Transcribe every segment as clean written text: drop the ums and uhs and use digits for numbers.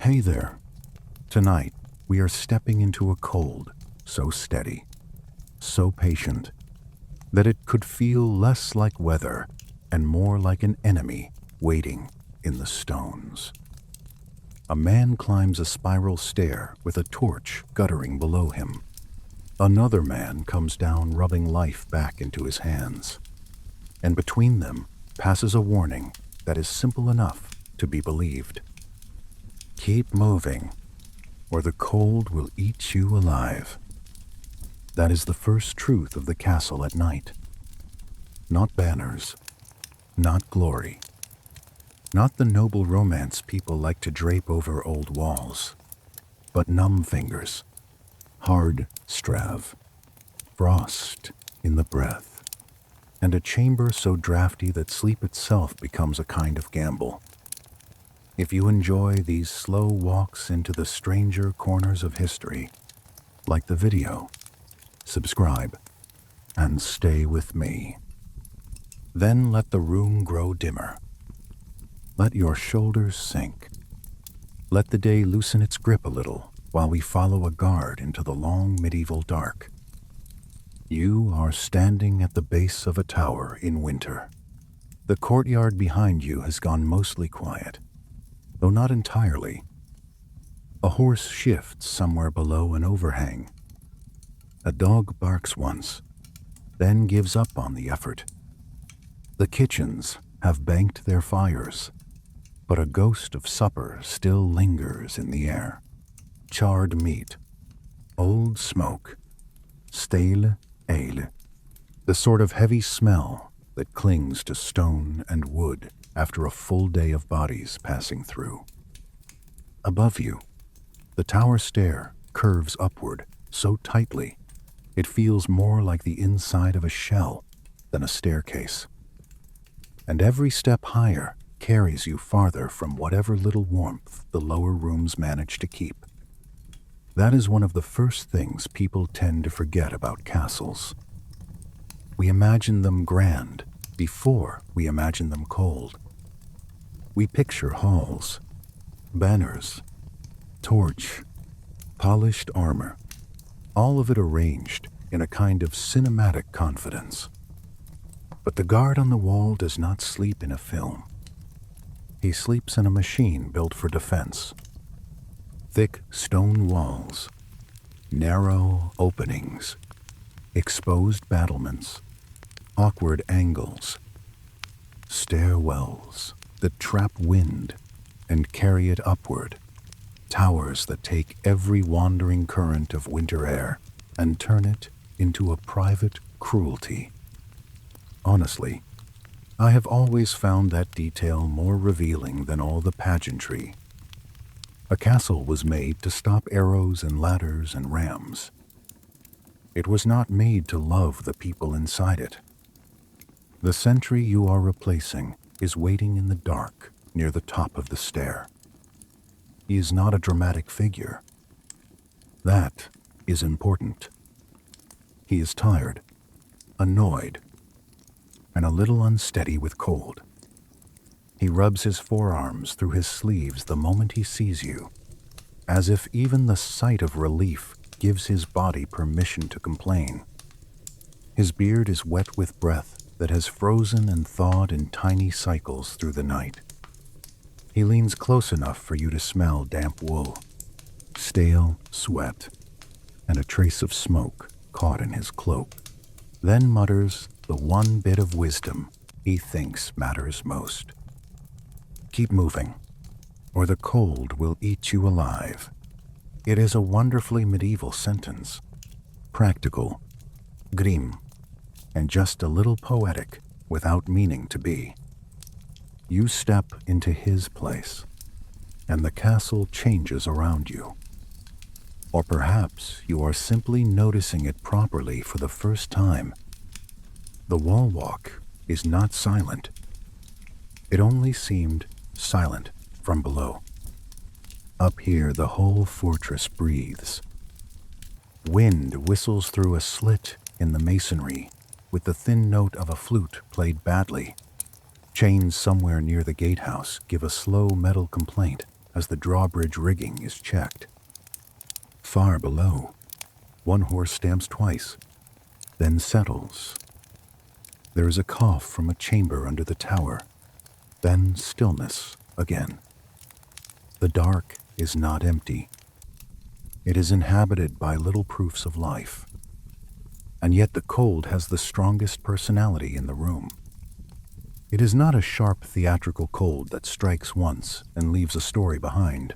Hey there. Tonight, we are stepping into a cold, so steady, so patient, that it could feel less like weather and more like an enemy waiting in the stones. A man climbs a spiral stair with a torch guttering below him. Another man comes down rubbing life back into his hands. And between them passes a warning that is simple enough to be believed. Keep moving, or the cold will eat you alive. That is the first truth of the castle at night. Not banners, not glory, not the noble romance people like to drape over old walls, but numb fingers, hard strav, frost in the breath, and a chamber so drafty that sleep itself becomes a kind of gamble. If you enjoy these slow walks into the stranger corners of history, like the video, subscribe and stay with me. Then let the room grow dimmer. Let your shoulders sink. Let the day loosen its grip a little while we follow a guard into the long medieval dark. You are standing at the base of a tower in winter. The courtyard behind you has gone mostly quiet, though not entirely. A horse shifts somewhere below an overhang. A dog barks once, then gives up on the effort. The kitchens have banked their fires, but a ghost of supper still lingers in the air. Charred meat, old smoke, stale ale, the sort of heavy smell that clings to stone and wood after a full day of bodies passing through. Above you, the tower stair curves upward so tightly it feels more like the inside of a shell than a staircase. And every step higher carries you farther from whatever little warmth the lower rooms manage to keep. That is one of the first things people tend to forget about castles. We imagine them grand before we imagine them cold. We picture halls, banners, torch, polished armor, all of it arranged in a kind of cinematic confidence. But the guard on the wall does not sleep in a film. He sleeps in a machine built for defense. Thick stone walls, narrow openings, exposed battlements, awkward angles, stairwells that trap wind and carry it upward, towers that take every wandering current of winter air and turn it into a private cruelty. Honestly, I have always found that detail more revealing than all the pageantry. A castle was made to stop arrows and ladders and rams. It was not made to love the people inside it. The sentry you are replacing is waiting in the dark near the top of the stair. He is not a dramatic figure. That is important. He is tired, annoyed, and a little unsteady with cold. He rubs his forearms through his sleeves the moment he sees you, as if even the sight of relief gives his body permission to complain. His beard is wet with breath that has frozen and thawed in tiny cycles through the night. He leans close enough for you to smell damp wool, stale sweat, and a trace of smoke caught in his cloak, then mutters the one bit of wisdom he thinks matters most. Keep moving, or the cold will eat you alive. It is a wonderfully medieval sentence, practical, grim, and just a little poetic without meaning to be. You step into his place, and the castle changes around you. Or perhaps you are simply noticing it properly for the first time. The wall walk is not silent. It only seemed silent from below. Up here, the whole fortress breathes. Wind whistles through a slit in the masonry with the thin note of a flute played badly. Chains somewhere near the gatehouse give a slow metal complaint as the drawbridge rigging is checked. Far below, one horse stamps twice, then settles. There is a cough from a chamber under the tower, then stillness again. The dark is not empty. It is inhabited by little proofs of life. And yet the cold has the strongest personality in the room. It is not a sharp theatrical cold that strikes once and leaves a story behind.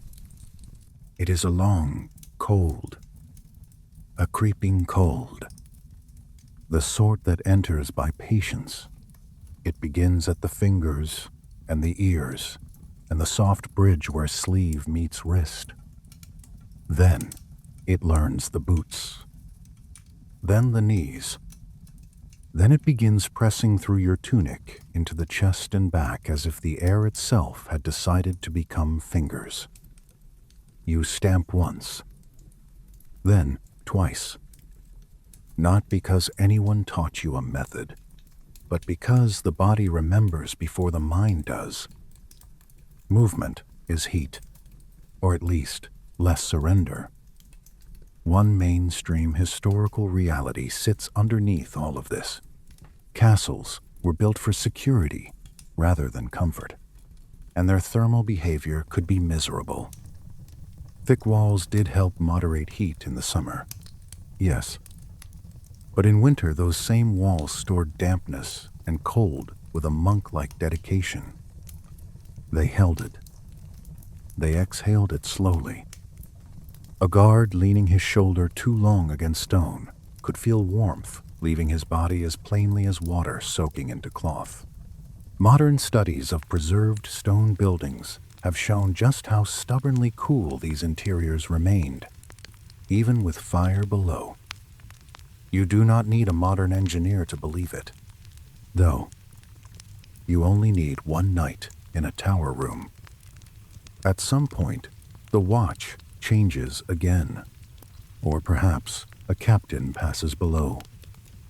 It is a long cold, a creeping cold, the sort that enters by patience. It begins at the fingers and the ears and the soft bridge where sleeve meets wrist. Then it learns the boots, then the knees. Then it begins pressing through your tunic into the chest and back as if the air itself had decided to become fingers. You stamp once, then twice. Not because anyone taught you a method, but because the body remembers before the mind does. Movement is heat, or at least less surrender. One mainstream historical reality sits underneath all of this. Castles were built for security rather than comfort, and their thermal behavior could be miserable. Thick walls did help moderate heat in the summer, yes. But in winter, those same walls stored dampness and cold with a monk-like dedication. They held it. They exhaled it slowly. A guard leaning his shoulder too long against stone could feel warmth leaving his body as plainly as water soaking into cloth. Modern studies of preserved stone buildings have shown just how stubbornly cool these interiors remained, even with fire below. You do not need a modern engineer to believe it, though. You only need one night in a tower room. At some point, the watch changes again, or perhaps a captain passes below,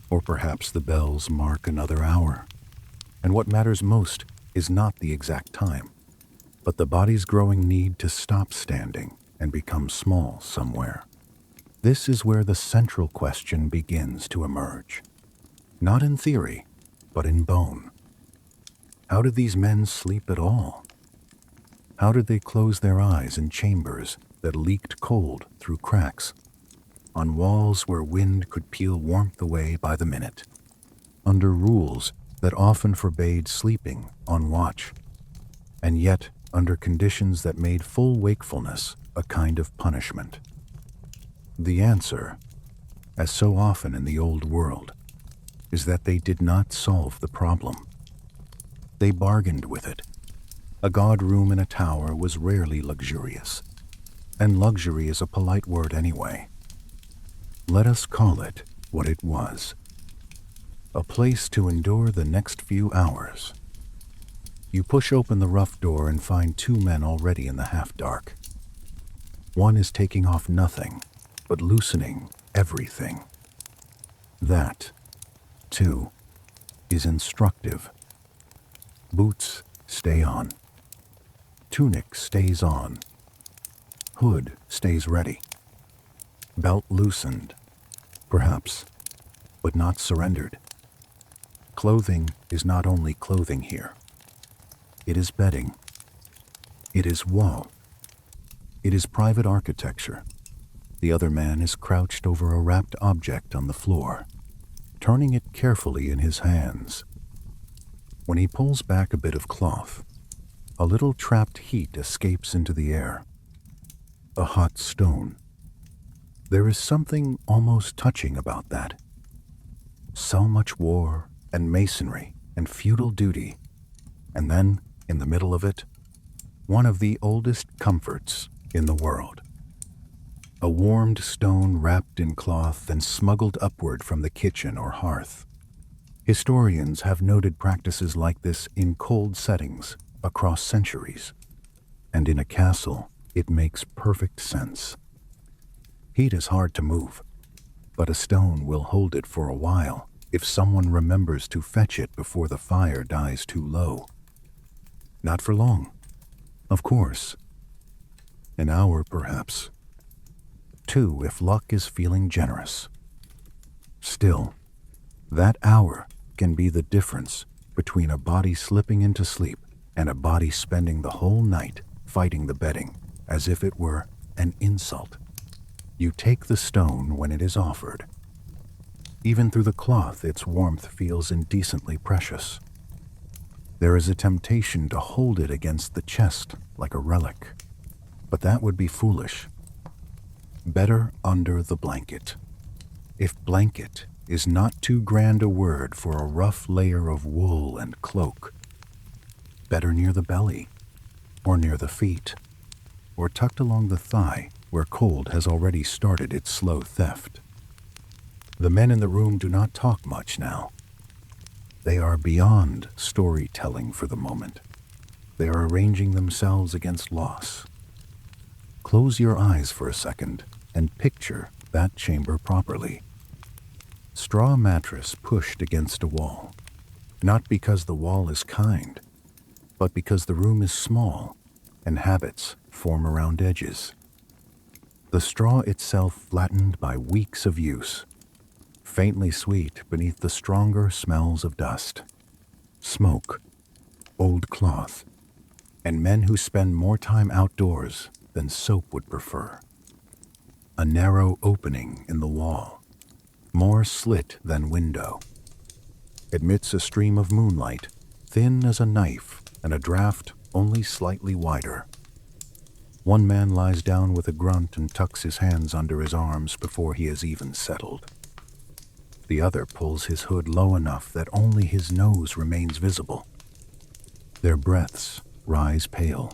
or perhaps the bells mark another hour. And what matters most is not the exact time, but the body's growing need to stop standing and become small somewhere. This is where the central question begins to emerge. Not in theory, but in bone. How did these men sleep at all? How did they close their eyes in chambers that leaked cold through cracks, on walls where wind could peel warmth away by the minute, under rules that often forbade sleeping on watch, and yet under conditions that made full wakefulness a kind of punishment? The answer, as so often in the old world, is that they did not solve the problem. They bargained with it. A god room in a tower was rarely luxurious, and luxury is a polite word anyway. Let us call it what it was. A place to endure the next few hours. You push open the rough door and find two men already in the half-dark. One is taking off nothing, but loosening everything. That, too, is instructive. Boots stay on. Tunic stays on. Hood stays ready. Belt loosened, perhaps, but not surrendered. Clothing is not only clothing here. It is bedding. It is wall. It is private architecture. The other man is crouched over a wrapped object on the floor, turning it carefully in his hands. When he pulls back a bit of cloth, a little trapped heat escapes into the air. A hot stone. There is something almost touching about that. So much war and masonry and feudal duty, and then, in the middle of it, one of the oldest comforts in the world. A warmed stone wrapped in cloth and smuggled upward from the kitchen or hearth. Historians have noted practices like this in cold settings across centuries, and in a castle, it makes perfect sense. Heat is hard to move, but a stone will hold it for a while if someone remembers to fetch it before the fire dies too low. Not for long, of course, An hour, perhaps. 2 if luck is feeling generous. Still, that hour can be the difference between a body slipping into sleep and a body spending the whole night fighting the bedding as if it were an insult. You take the stone when it is offered. Even through the cloth, its warmth feels indecently precious. There is a temptation to hold it against the chest like a relic, but that would be foolish. Better under the blanket. If blanket is not too grand a word for a rough layer of wool and cloak, better near the belly, or near the feet, or tucked along the thigh where cold has already started its slow theft. The men in the room do not talk much now. They are beyond storytelling for the moment. They are arranging themselves against loss. Close your eyes for a second and picture that chamber properly. Straw mattress pushed against a wall, not because the wall is kind, but because the room is small and habits form around edges. The straw itself flattened by weeks of use, faintly sweet beneath the stronger smells of dust, smoke, old cloth, and men who spend more time outdoors than soap would prefer. A narrow opening in the wall, more slit than window, admits a stream of moonlight, thin as a knife, and a draft only slightly wider. One man lies down with a grunt and tucks his hands under his arms before he is even settled. The other pulls his hood low enough that only his nose remains visible. Their breaths rise pale,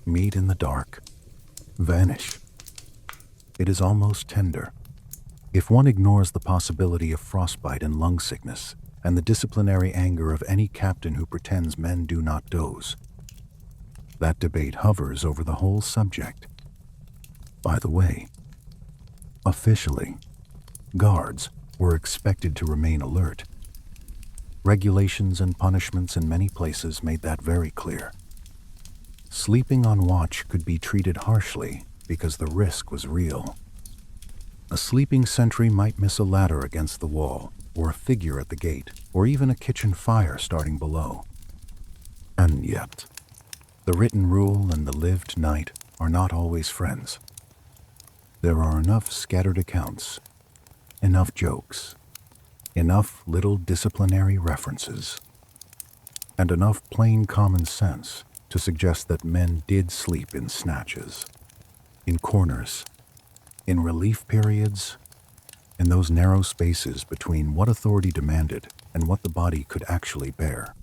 meet in the dark, vanish. It is almost tender. If one ignores the possibility of frostbite and lung sickness and the disciplinary anger of any captain who pretends men do not doze, that debate hovers over the whole subject. By the way, officially, guards were expected to remain alert. Regulations and punishments in many places made that very clear. Sleeping on watch could be treated harshly because the risk was real. A sleeping sentry might miss a ladder against the wall, or a figure at the gate, or even a kitchen fire starting below. And yet, the written rule and the lived night are not always friends. There are enough scattered accounts, enough jokes, enough little disciplinary references, and enough plain common sense to suggest that men did sleep in snatches, in corners, in relief periods, in those narrow spaces between what authority demanded and what the body could actually bear.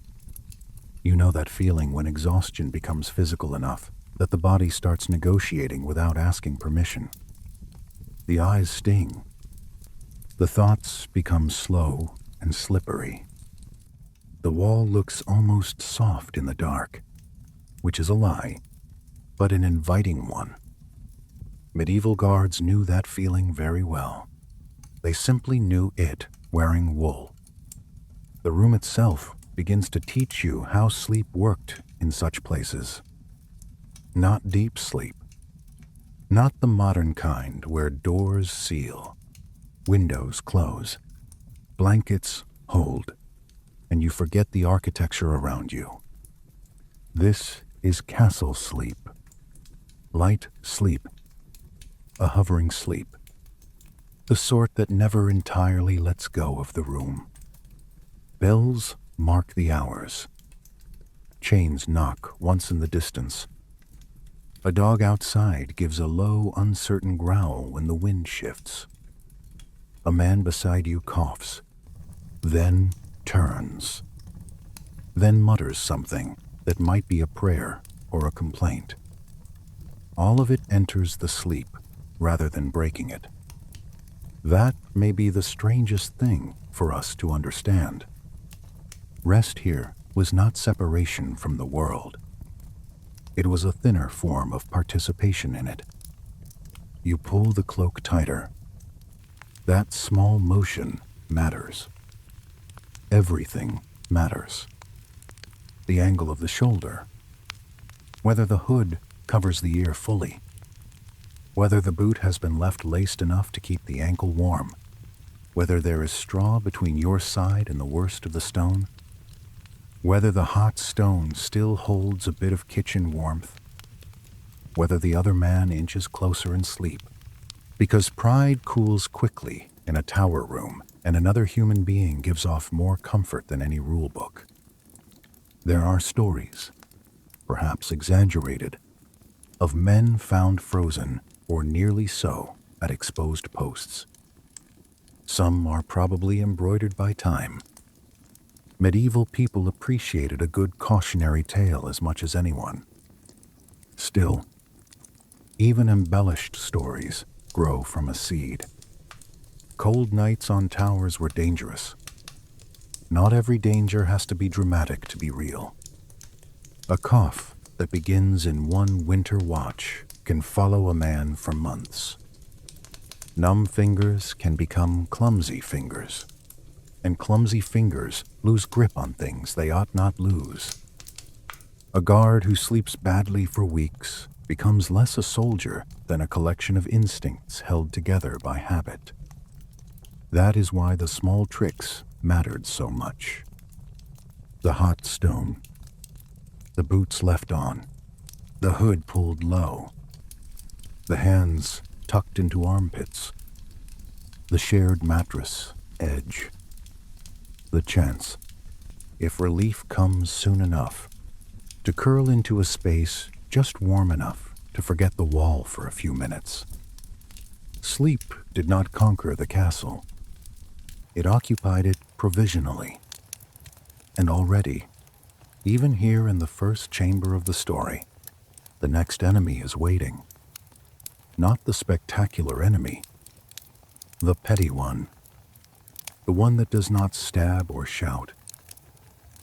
You know that feeling when exhaustion becomes physical enough that the body starts negotiating without asking permission. The eyes sting. The thoughts become slow and slippery. The wall looks almost soft in the dark, which is a lie, but an inviting one. Medieval guards knew that feeling very well. They simply knew it wearing wool. The room itself begins to teach you how sleep worked in such places. Not deep sleep. Not the modern kind where doors seal, windows close, blankets hold, and you forget the architecture around you. This is castle sleep. Light sleep. A hovering sleep. The sort that never entirely lets go of the room. Bells mark the hours. Chains knock once in the distance. A dog outside gives a low, uncertain growl when the wind shifts. A man beside you coughs, then turns, then mutters something that might be a prayer or a complaint. All of it enters the sleep rather than breaking it. That may be the strangest thing for us to understand. Rest here was not separation from the world. It was a thinner form of participation in it. You pull the cloak tighter. That small motion matters. Everything matters. The angle of the shoulder, whether the hood covers the ear fully, Whether the boot has been left laced enough to keep the ankle warm, whether there is straw between your side and the worst of the stone, whether the hot stone still holds a bit of kitchen warmth, whether the other man inches closer in sleep, because pride cools quickly in a tower room and another human being gives off more comfort than any rule book. There are stories, perhaps exaggerated, of men found frozen or nearly so at exposed posts. Some are probably embroidered by time. Medieval people appreciated a good cautionary tale as much as anyone. Still, even embellished stories grow from a seed. Cold nights on towers were dangerous. Not every danger has to be dramatic to be real. A cough that begins in one winter watch can follow a man for months. Numb fingers can become clumsy fingers, and clumsy fingers lose grip on things they ought not lose. A guard who sleeps badly for weeks becomes less a soldier than a collection of instincts held together by habit. That is why the small tricks mattered so much. The hot stone, the boots left on, the hood pulled low, the hands tucked into armpits, the shared mattress edge, the chance, if relief comes soon enough, to curl into a space just warm enough to forget the wall for a few minutes. Sleep did not conquer the castle. It occupied it provisionally. And already, even here in the first chamber of the story, the next enemy is waiting. Not the spectacular enemy, the petty one, the one that does not stab or shout,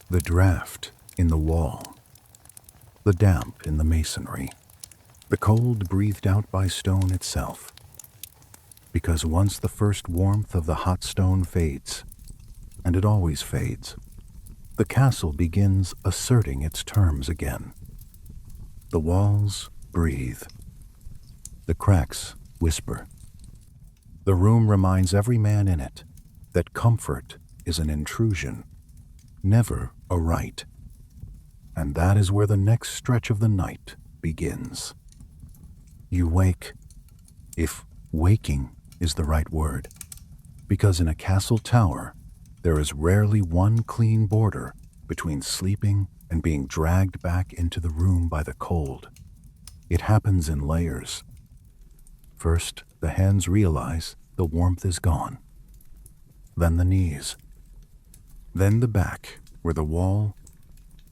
the draft in the wall, the damp in the masonry, the cold breathed out by stone itself. Because once the first warmth of the hot stone fades, and it always fades, the castle begins asserting its terms again. The walls breathe. The cracks whisper. The room reminds every man in it that comfort is an intrusion, never a right. And that is where the next stretch of the night begins. You wake, if waking is the right word, because in a castle tower, there is rarely one clean border between sleeping and being dragged back into the room by the cold. It happens in layers. First, the hands realize the warmth is gone. Then the knees. Then the back, where the wall,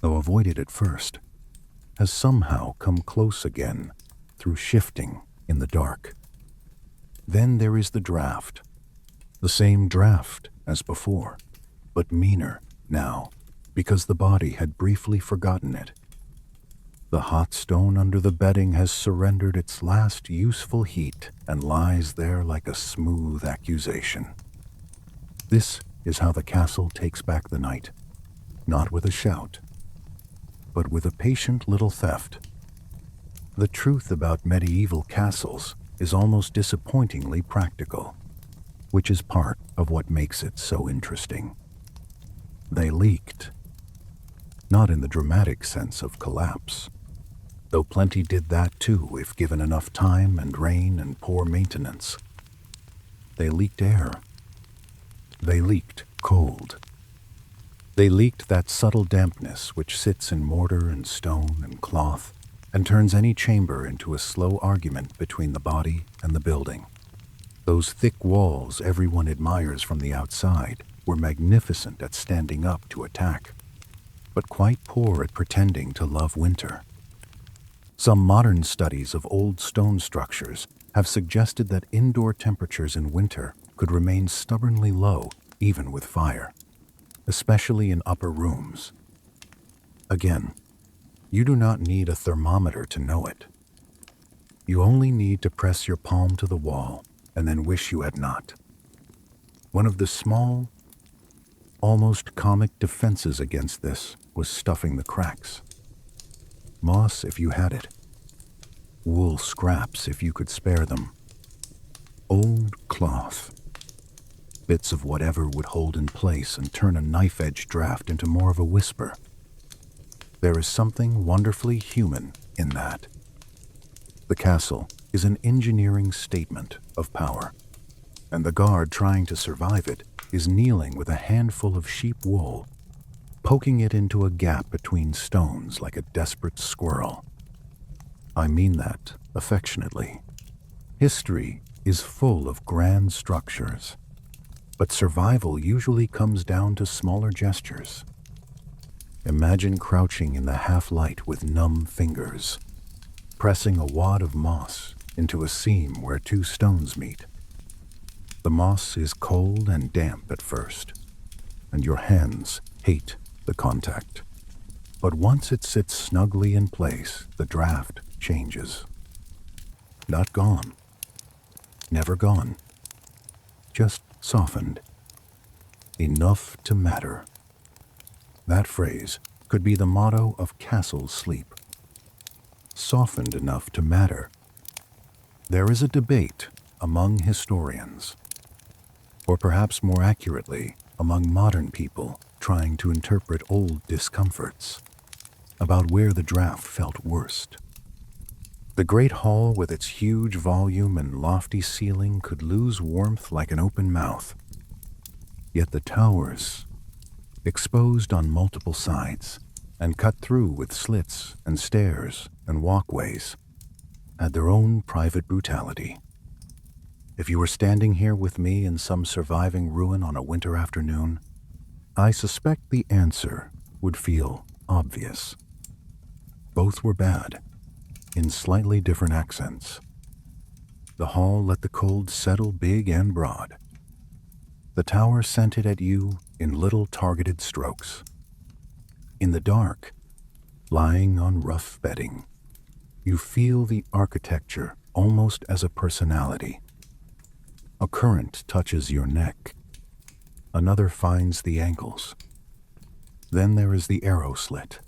though avoided at first, has somehow come close again through shifting in the dark. Then there is the draft. The same draft as before, but meaner now, because the body had briefly forgotten it. The hot stone under the bedding has surrendered its last useful heat and lies there like a smooth accusation. This is how the castle takes back the night, not with a shout, but with a patient little theft. The truth about medieval castles is almost disappointingly practical, which is part of what makes it so interesting. They leaked, not in the dramatic sense of collapse, though plenty did that too if given enough time and rain and poor maintenance. They leaked air. They leaked cold. They leaked that subtle dampness which sits in mortar and stone and cloth and turns any chamber into a slow argument between the body and the building. Those thick walls everyone admires from the outside were magnificent at standing up to attack, but quite poor at pretending to love winter. Some modern studies of old stone structures have suggested that indoor temperatures in winter could remain stubbornly low even with fire, especially in upper rooms. Again, you do not need a thermometer to know it. You only need to press your palm to the wall and then wish you had not. One of the small, almost comic defenses against this was stuffing the cracks. Moss if you had it. wool scraps if you could spare them, old cloth, bits of whatever would hold in place and turn a knife-edge draft into more of a whisper. There is something wonderfully human in that. The castle is an engineering statement of power, and the guard trying to survive it is kneeling with a handful of sheep wool, poking it into a gap between stones like a desperate squirrel. I mean that affectionately. History is full of grand structures, but survival usually comes down to smaller gestures. Imagine crouching in the half-light with numb fingers, pressing a wad of moss into a seam where two stones meet. The moss is cold and damp at first, and your hands hate the contact. But once it sits snugly in place, the draft changes. Not gone. Never gone. Just softened. Enough to matter. That phrase could be the motto of castle sleep. Softened enough to matter. There is a debate among historians, or perhaps more accurately, among modern people trying to interpret old discomforts, about where the draft felt worst. The great hall with its huge volume and lofty ceiling could lose warmth like an open mouth. Yet the towers, exposed on multiple sides and cut through with slits and stairs and walkways, had their own private brutality. If you were standing here with me in some surviving ruin on a winter afternoon, I suspect the answer would feel obvious. Both were bad, in slightly different accents. The hall let the cold settle big and broad. The tower sent it at you in little targeted strokes. In the dark, lying on rough bedding, you feel the architecture almost as a personality. A current touches your neck. Another finds the ankles. Then there is the arrow slit,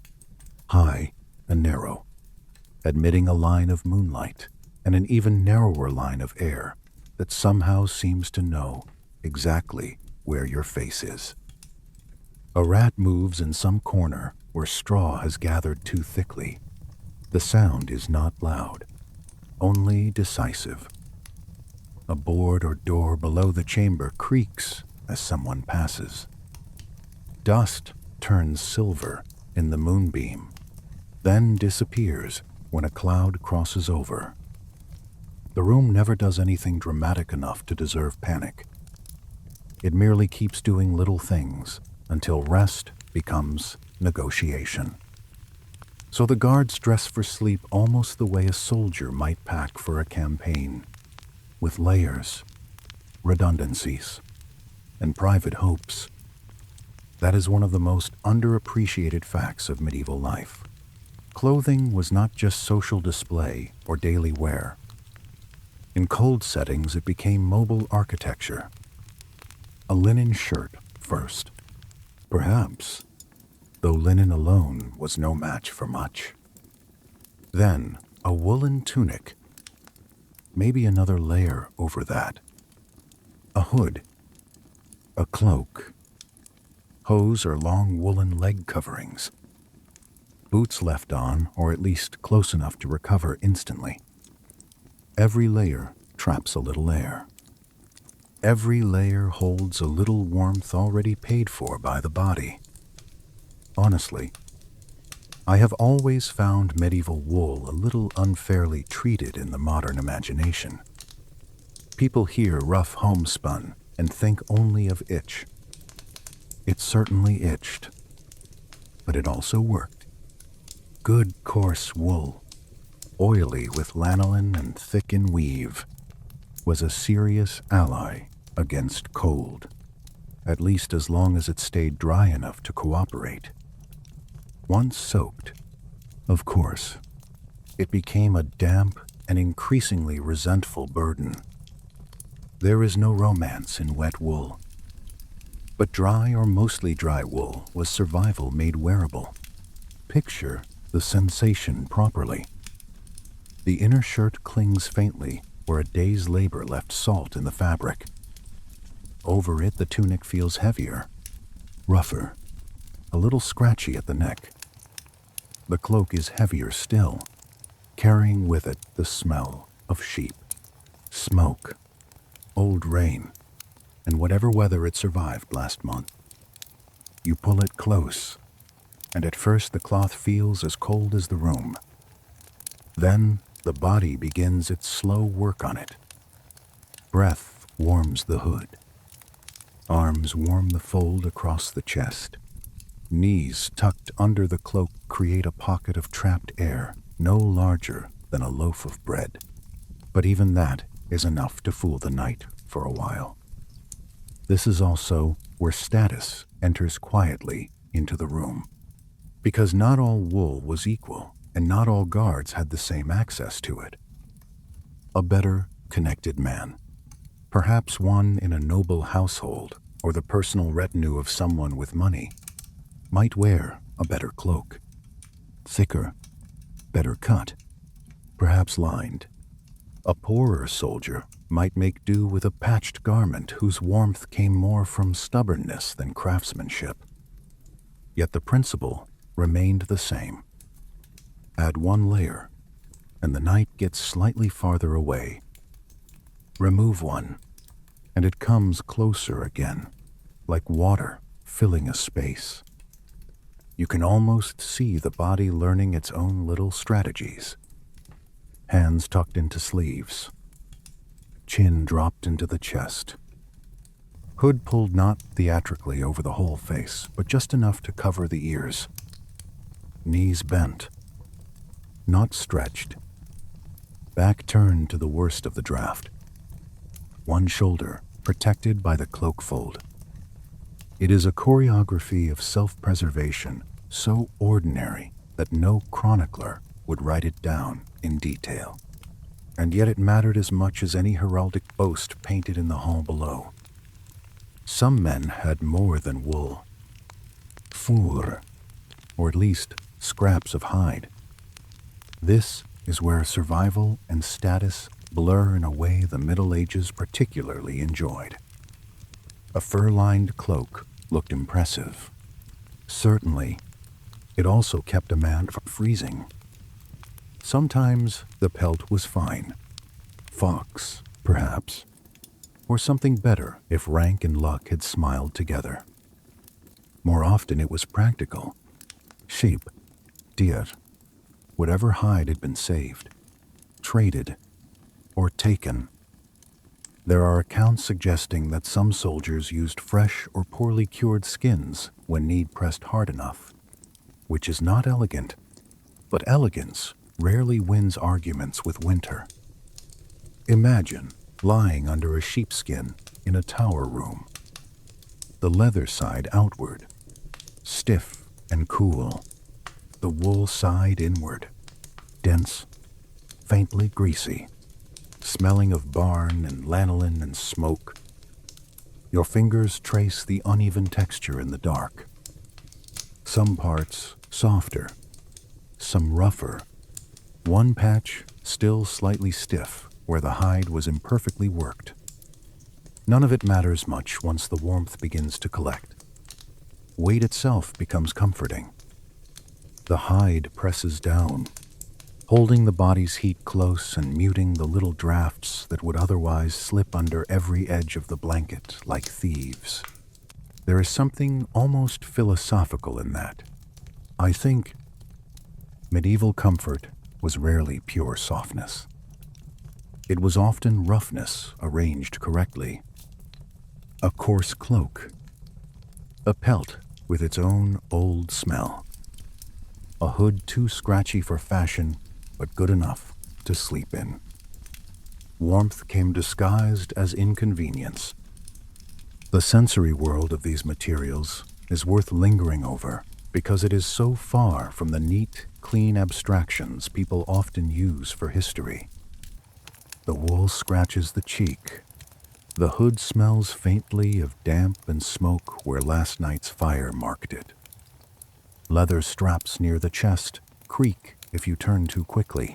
high and narrow, admitting a line of moonlight and an even narrower line of air that somehow seems to know exactly where your face is. A rat moves in some corner where straw has gathered too thickly. The sound is not loud, only decisive. A board or door below the chamber creaks as someone passes. Dust turns silver in the moonbeam, then disappears when a cloud crosses over. The room never does anything dramatic enough to deserve panic. It merely keeps doing little things until rest becomes negotiation. So the guards dress for sleep almost the way a soldier might pack for a campaign, with layers, redundancies, and private hopes. That is one of the most underappreciated facts of medieval life. Clothing was not just social display or daily wear. In cold settings, it became mobile architecture. A linen shirt first, perhaps, though linen alone was no match for much. Then a woolen tunic, maybe another layer over that. A hood, a cloak, hose or long woolen leg coverings, boots left on or at least close enough to recover instantly. Every layer traps a little air. Every layer holds a little warmth already paid for by the body. Honestly, I have always found medieval wool a little unfairly treated in the modern imagination. People hear rough homespun and think only of itch. It certainly itched, but it also worked. Good coarse wool, oily with lanolin and thick in weave, was a serious ally against cold, at least as long as it stayed dry enough to cooperate. Once soaked, of course, it became a damp and increasingly resentful burden. There is no romance in wet wool, but dry or mostly dry wool was survival made wearable. Picture the sensation properly. The inner shirt clings faintly where a day's labor left salt in the fabric. Over it, the tunic feels heavier, rougher, a little scratchy at the neck. The cloak is heavier still, carrying with it the smell of sheep, smoke, old rain, and whatever weather it survived last month. You pull it close, and at first the cloth feels as cold as the room. Then the body begins its slow work on it. Breath warms the hood. Arms warm the fold across the chest. Knees tucked under the cloak create a pocket of trapped air no larger than a loaf of bread. But even that is enough to fool the night for a while. This is also where status enters quietly into the room. Because not all wool was equal, and not all guards had the same access to it. A better connected man, perhaps one in a noble household or the personal retinue of someone with money, might wear a better cloak. Thicker, better cut, perhaps lined. A poorer soldier might make do with a patched garment whose warmth came more from stubbornness than craftsmanship. Yet the principle remained the same. Add one layer, and the night gets slightly farther away. Remove one, and it comes closer again, like water filling a space. You can almost see the body learning its own little strategies. Hands tucked into sleeves. Chin dropped into the chest. Hood pulled not theatrically over the whole face, but just enough to cover the ears. Knees bent. Not stretched. Back turned to the worst of the draft. One shoulder protected by the cloak fold. It is a choreography of self-preservation so ordinary that no chronicler would write it down in detail. And yet it mattered as much as any heraldic boast painted in the hall below. Some men had more than wool. Four, or at least scraps of hide. This is where survival and status blur in a way the Middle Ages particularly enjoyed. A fur-lined cloak looked impressive. Certainly, it also kept a man from freezing. Sometimes the pelt was fine. Fox, perhaps. Or something better if rank and luck had smiled together. More often it was practical. Sheep, deer, whatever hide had been saved, traded, or taken. There are accounts suggesting that some soldiers used fresh or poorly cured skins when need pressed hard enough, which is not elegant, but elegance rarely wins arguments with winter. Imagine lying under a sheepskin in a tower room, the leather side outward, stiff and cool, the wool side inward, dense, faintly greasy, smelling of barn and lanolin and smoke. Your fingers trace the uneven texture in the dark. Some parts softer, some rougher, one patch still slightly stiff where the hide was imperfectly worked. None of it matters much once the warmth begins to collect. Weight itself becomes comforting. The hide presses down, holding the body's heat close and muting the little drafts that would otherwise slip under every edge of the blanket like thieves. There is something almost philosophical in that. I think medieval comfort was rarely pure softness. It was often roughness arranged correctly. A coarse cloak, a pelt with its own old smell, a hood too scratchy for fashion but good enough to sleep in. Warmth came disguised as inconvenience. The sensory world of these materials is worth lingering over because it is so far from the neat, clean abstractions people often use for history. The wool scratches the cheek. The hood smells faintly of damp and smoke where last night's fire marked it. Leather straps near the chest creak if you turn too quickly.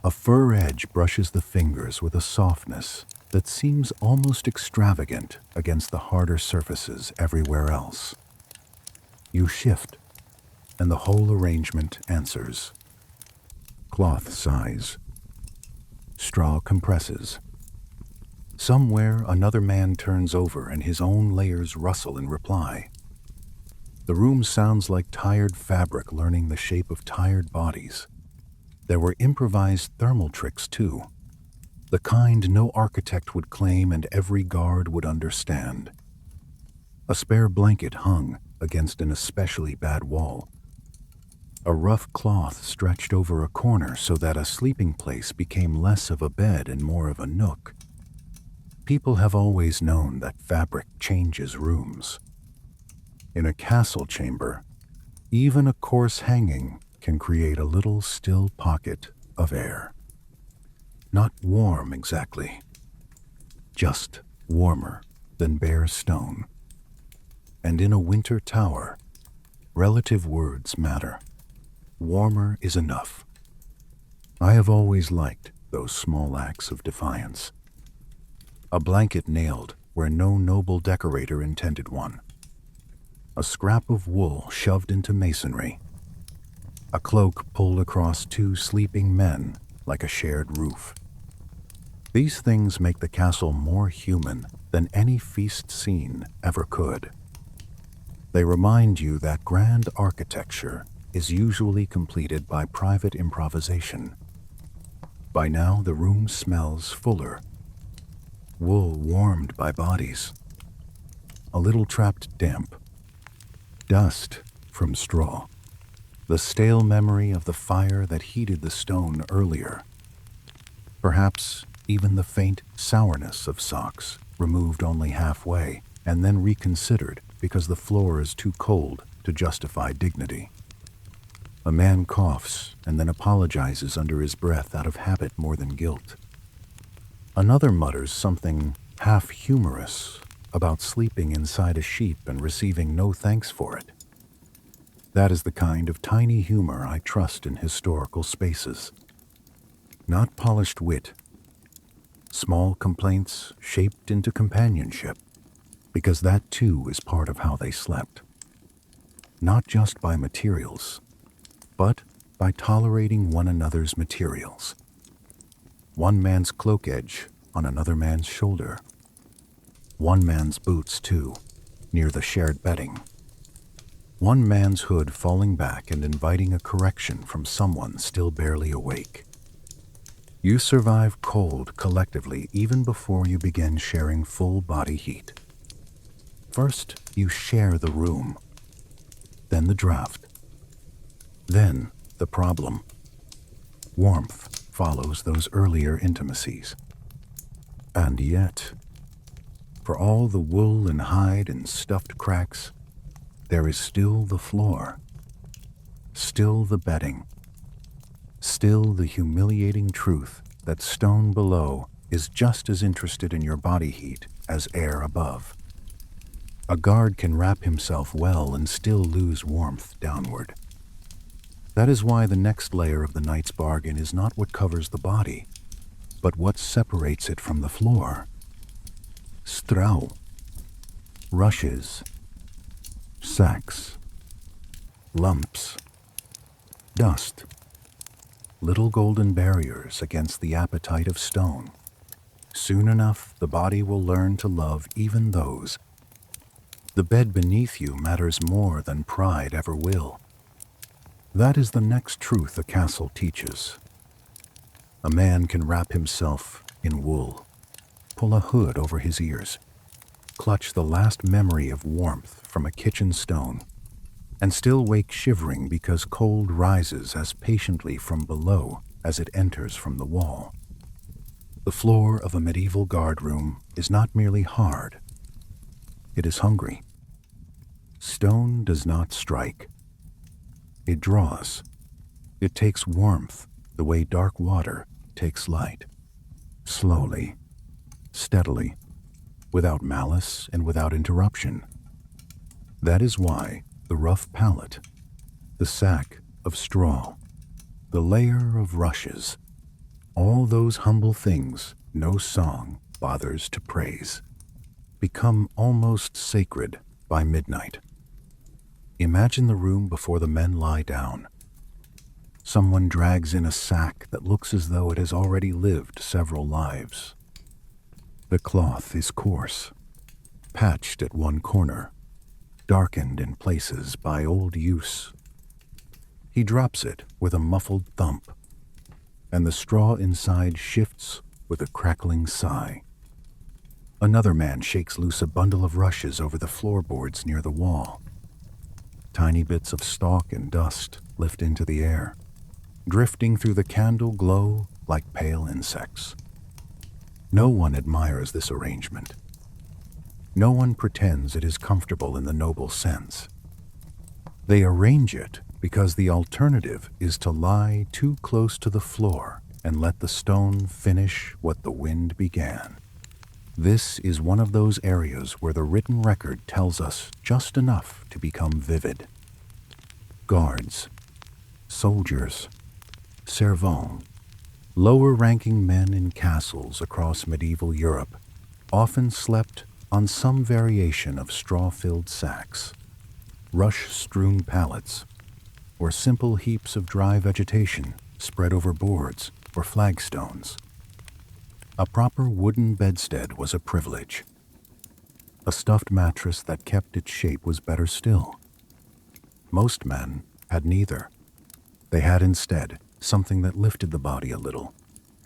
A fur edge brushes the fingers with a softness that seems almost extravagant against the harder surfaces everywhere else. You shift, and the whole arrangement answers. Cloth sighs. Straw compresses. Somewhere another man turns over and his own layers rustle in reply. The room sounds like tired fabric learning the shape of tired bodies. There were improvised thermal tricks too, the kind no architect would claim and every guard would understand. A spare blanket hung against an especially bad wall. A rough cloth stretched over a corner so that a sleeping place became less of a bed and more of a nook. People have always known that fabric changes rooms. In a castle chamber, even a coarse hanging can create a little still pocket of air. Not warm exactly, just warmer than bare stone. And in a winter tower, relative words matter. Warmer is enough. I have always liked those small acts of defiance. A blanket nailed where no noble decorator intended one. A scrap of wool shoved into masonry. A cloak pulled across two sleeping men like a shared roof. These things make the castle more human than any feast scene ever could. They remind you that grand architecture is usually completed by private improvisation. By now the room smells fuller. Wool warmed by bodies. A little trapped damp. Dust from straw. The stale memory of the fire that heated the stone earlier. Perhaps even the faint sourness of socks, removed only halfway and then reconsidered because the floor is too cold to justify dignity. A man coughs and then apologizes under his breath out of habit more than guilt. Another mutters something half humorous about sleeping inside a sheep and receiving no thanks for it. That is the kind of tiny humor I trust in historical spaces. Not polished wit. Small complaints shaped into companionship, because that too is part of how they slept. Not just by materials, but by tolerating one another's materials. One man's cloak edge on another man's shoulder. One man's boots, too, near the shared bedding. One man's hood falling back and inviting a correction from someone still barely awake. You survive cold collectively even before you begin sharing full body heat. First, you share the room, then the draft, then the problem. Warmth follows those earlier intimacies. And yet, for all the wool and hide and stuffed cracks, there is still the floor, still the bedding, still the humiliating truth that stone below is just as interested in your body heat as air above. A guard can wrap himself well and still lose warmth downward. That is why the next layer of the night's bargain is not what covers the body, but what separates it from the floor. Straw, rushes, sacks, lumps, dust, little golden barriers against the appetite of stone. Soon enough, the body will learn to love even those. The bed beneath you matters more than pride ever will. That is the next truth a castle teaches. A man can wrap himself in wool, pull a hood over his ears, clutch the last memory of warmth from a kitchen stone, and still wake shivering because cold rises as patiently from below as it enters from the wall. The floor of a medieval guardroom is not merely hard, it is hungry. Stone does not strike. It draws. It takes warmth the way dark water takes light. Slowly, steadily, without malice and without interruption. That is why the rough pallet, the sack of straw, the layer of rushes, All those humble things no song bothers to praise become almost sacred by midnight. Imagine the room before the men lie down. Someone drags in a sack that looks as though it has already lived several lives. The cloth is coarse, patched at one corner, darkened in places by old use. He drops it with a muffled thump, and the straw inside shifts with a crackling sigh. Another man shakes loose a bundle of rushes over the floorboards near the wall. Tiny bits of stalk and dust lift into the air, drifting through the candle glow like pale insects. No one admires this arrangement. No one pretends it is comfortable in the noble sense. They arrange it because the alternative is to lie too close to the floor and let the stone finish what the wind began. This is one of those areas where the written record tells us just enough to become vivid. Guards, soldiers, servants, lower-ranking men in castles across medieval Europe often slept on some variation of straw-filled sacks, rush-strewn pallets, or simple heaps of dry vegetation spread over boards or flagstones. A proper wooden bedstead was a privilege. A stuffed mattress that kept its shape was better still. Most men had neither. They had instead something that lifted the body a little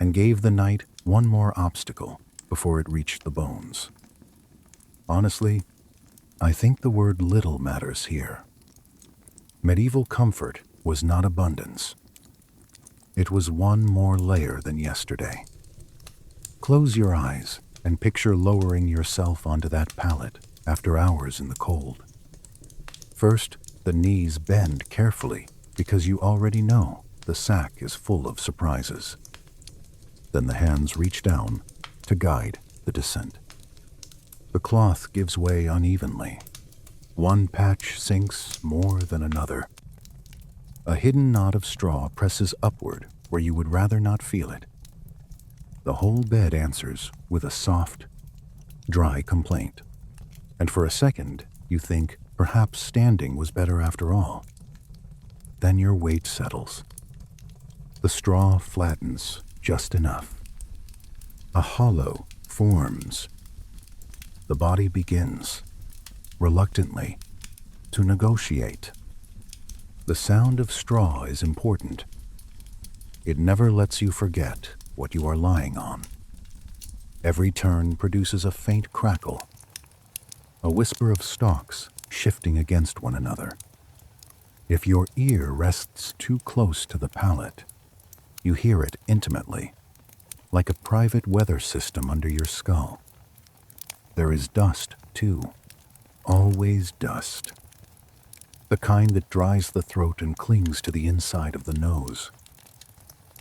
and gave the night one more obstacle before it reached the bones. Honestly, I think the word little matters here. Medieval comfort was not abundance. It was one more layer than yesterday. Close your eyes and picture lowering yourself onto that pallet after hours in the cold. First, the knees bend carefully because you already know the sack is full of surprises. Then the hands reach down to guide the descent. The cloth gives way unevenly. One patch sinks more than another. A hidden knot of straw presses upward where you would rather not feel it. The whole bed answers with a soft, dry complaint. And for a second, you think perhaps standing was better after all. Then your weight settles. The straw flattens just enough. A hollow forms. The body begins, reluctantly, to negotiate. The sound of straw is important. It never lets you forget what you are lying on. Every turn produces a faint crackle, a whisper of stalks shifting against one another. If your ear rests too close to the pallet, you hear it intimately, like a private weather system under your skull. There is dust, too. Always dust. The kind that dries the throat and clings to the inside of the nose.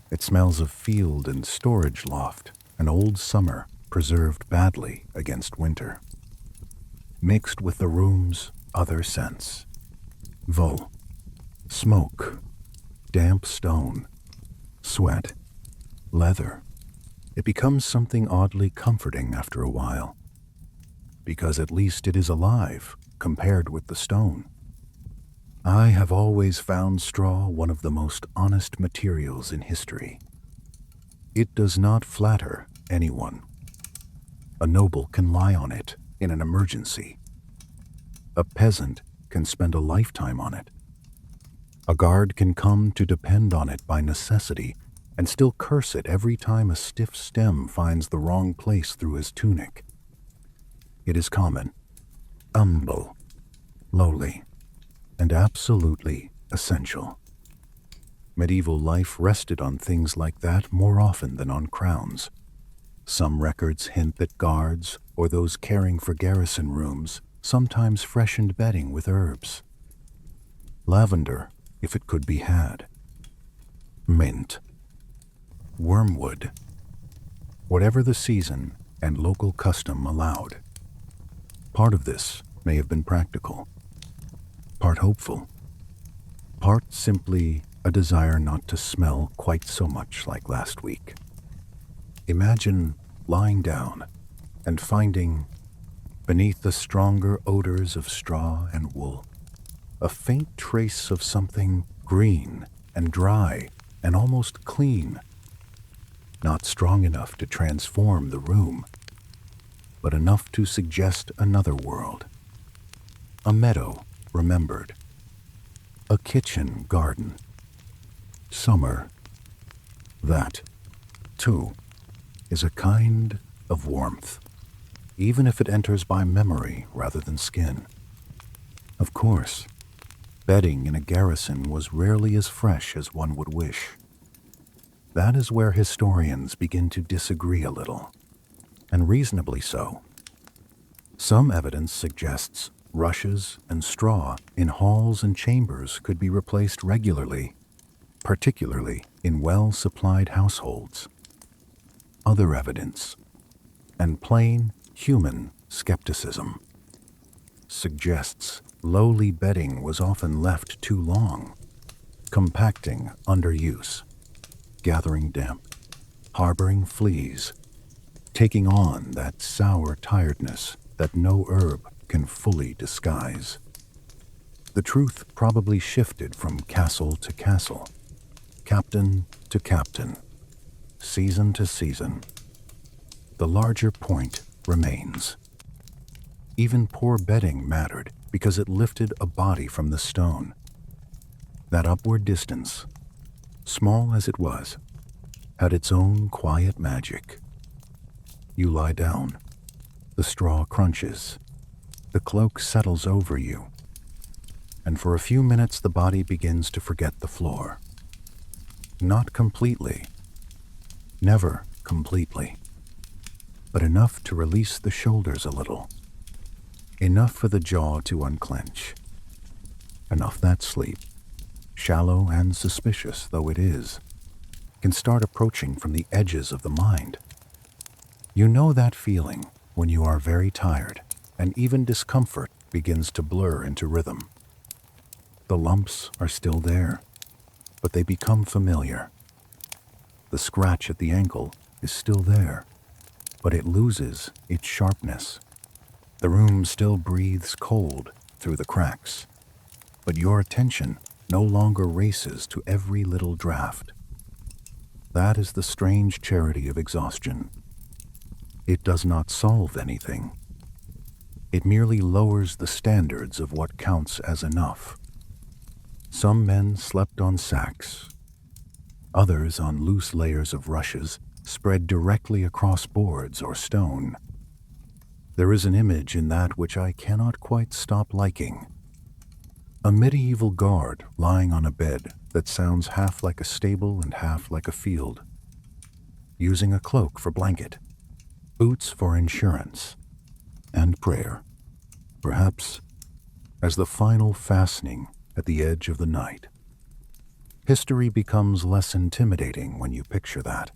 It smells of field and storage loft, an old summer preserved badly against winter. Mixed with the room's other scents. Vol, smoke, damp stone, sweat, leather. It becomes something oddly comforting after a while. Because at least it is alive compared with the stone. I have always found straw one of the most honest materials in history. It does not flatter anyone. A noble can lie on it in an emergency. A peasant can spend a lifetime on it. A guard can come to depend on it by necessity and still curse it every time a stiff stem finds the wrong place through his tunic. It is common, humble, lowly, and absolutely essential. Medieval life rested on things like that more often than on crowns. Some records hint that guards, or those caring for garrison rooms, sometimes freshened bedding with herbs. Lavender, if it could be had. Mint. Wormwood. Whatever the season and local custom allowed. Part of this may have been practical, part hopeful, part simply a desire not to smell quite so much like last week. Imagine lying down and finding, beneath the stronger odors of straw and wool, a faint trace of something green and dry and almost clean, not strong enough to transform the room, but enough to suggest another world. A meadow remembered, a kitchen garden, summer. That, too, is a kind of warmth, even if it enters by memory rather than skin. Of course, bedding in a garrison was rarely as fresh as one would wish. That is where historians begin to disagree a little, and reasonably so. Some evidence suggests rushes and straw in halls and chambers could be replaced regularly, particularly in well-supplied households. Other evidence, and plain human skepticism, suggests lowly bedding was often left too long, compacting under use, gathering damp, harboring fleas, taking on that sour tiredness that no herb can fully disguise. The truth probably shifted from castle to castle, captain to captain, season to season. The larger point remains. Even poor bedding mattered because it lifted a body from the stone. That upward distance, small as it was, had its own quiet magic. You lie down, the straw crunches, the cloak settles over you, and for a few minutes the body begins to forget the floor. Not completely, never completely, but enough to release the shoulders a little, enough for the jaw to unclench, enough that sleep, shallow and suspicious though it is, can start approaching from the edges of the mind. You know that feeling when you are very tired and even discomfort begins to blur into rhythm. The lumps are still there, but they become familiar. The scratch at the ankle is still there, but it loses its sharpness. The room still breathes cold through the cracks, but your attention no longer races to every little draft. That is the strange charity of exhaustion. It does not solve anything. It merely lowers the standards of what counts as enough. Some men slept on sacks, others on loose layers of rushes spread directly across boards or stone. There is an image in that which I cannot quite stop liking. A medieval guard lying on a bed that sounds half like a stable and half like a field, using a cloak for blanket, boots for insurance, and prayer, perhaps as the final fastening at the edge of the night. History becomes less intimidating when you picture that.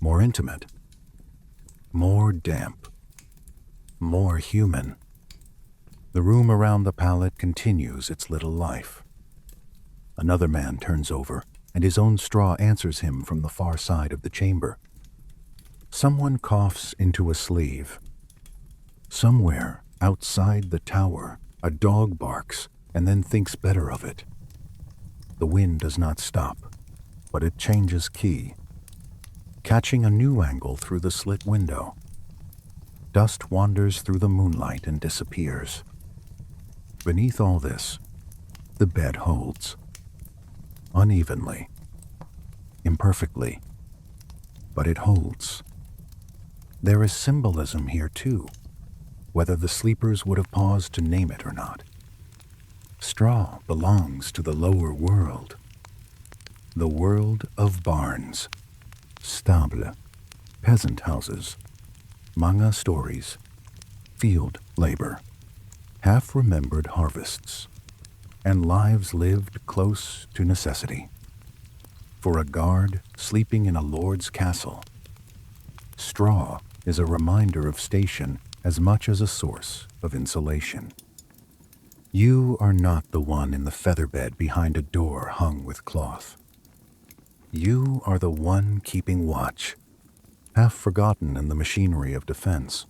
More intimate, more damp, more human. The room around the pallet continues its little life. Another man turns over, and his own straw answers him from the far side of the chamber. Someone coughs into a sleeve. Somewhere outside the tower, a dog barks and then thinks better of it. The wind does not stop, but it changes key, catching a new angle through the slit window. Dust wanders through the moonlight and disappears. Beneath all this, the bed holds. Unevenly, imperfectly, but it holds. There is symbolism here too, whether the sleepers would have paused to name it or not. Straw belongs to the lower world, the world of barns, stable, peasant houses, manga stories, field labor, half-remembered harvests, and lives lived close to necessity. For a guard sleeping in a lord's castle, straw is a reminder of station as much as a source of insulation. You are not the one in the feather bed behind a door hung with cloth. You are the one keeping watch, half forgotten in the machinery of defense,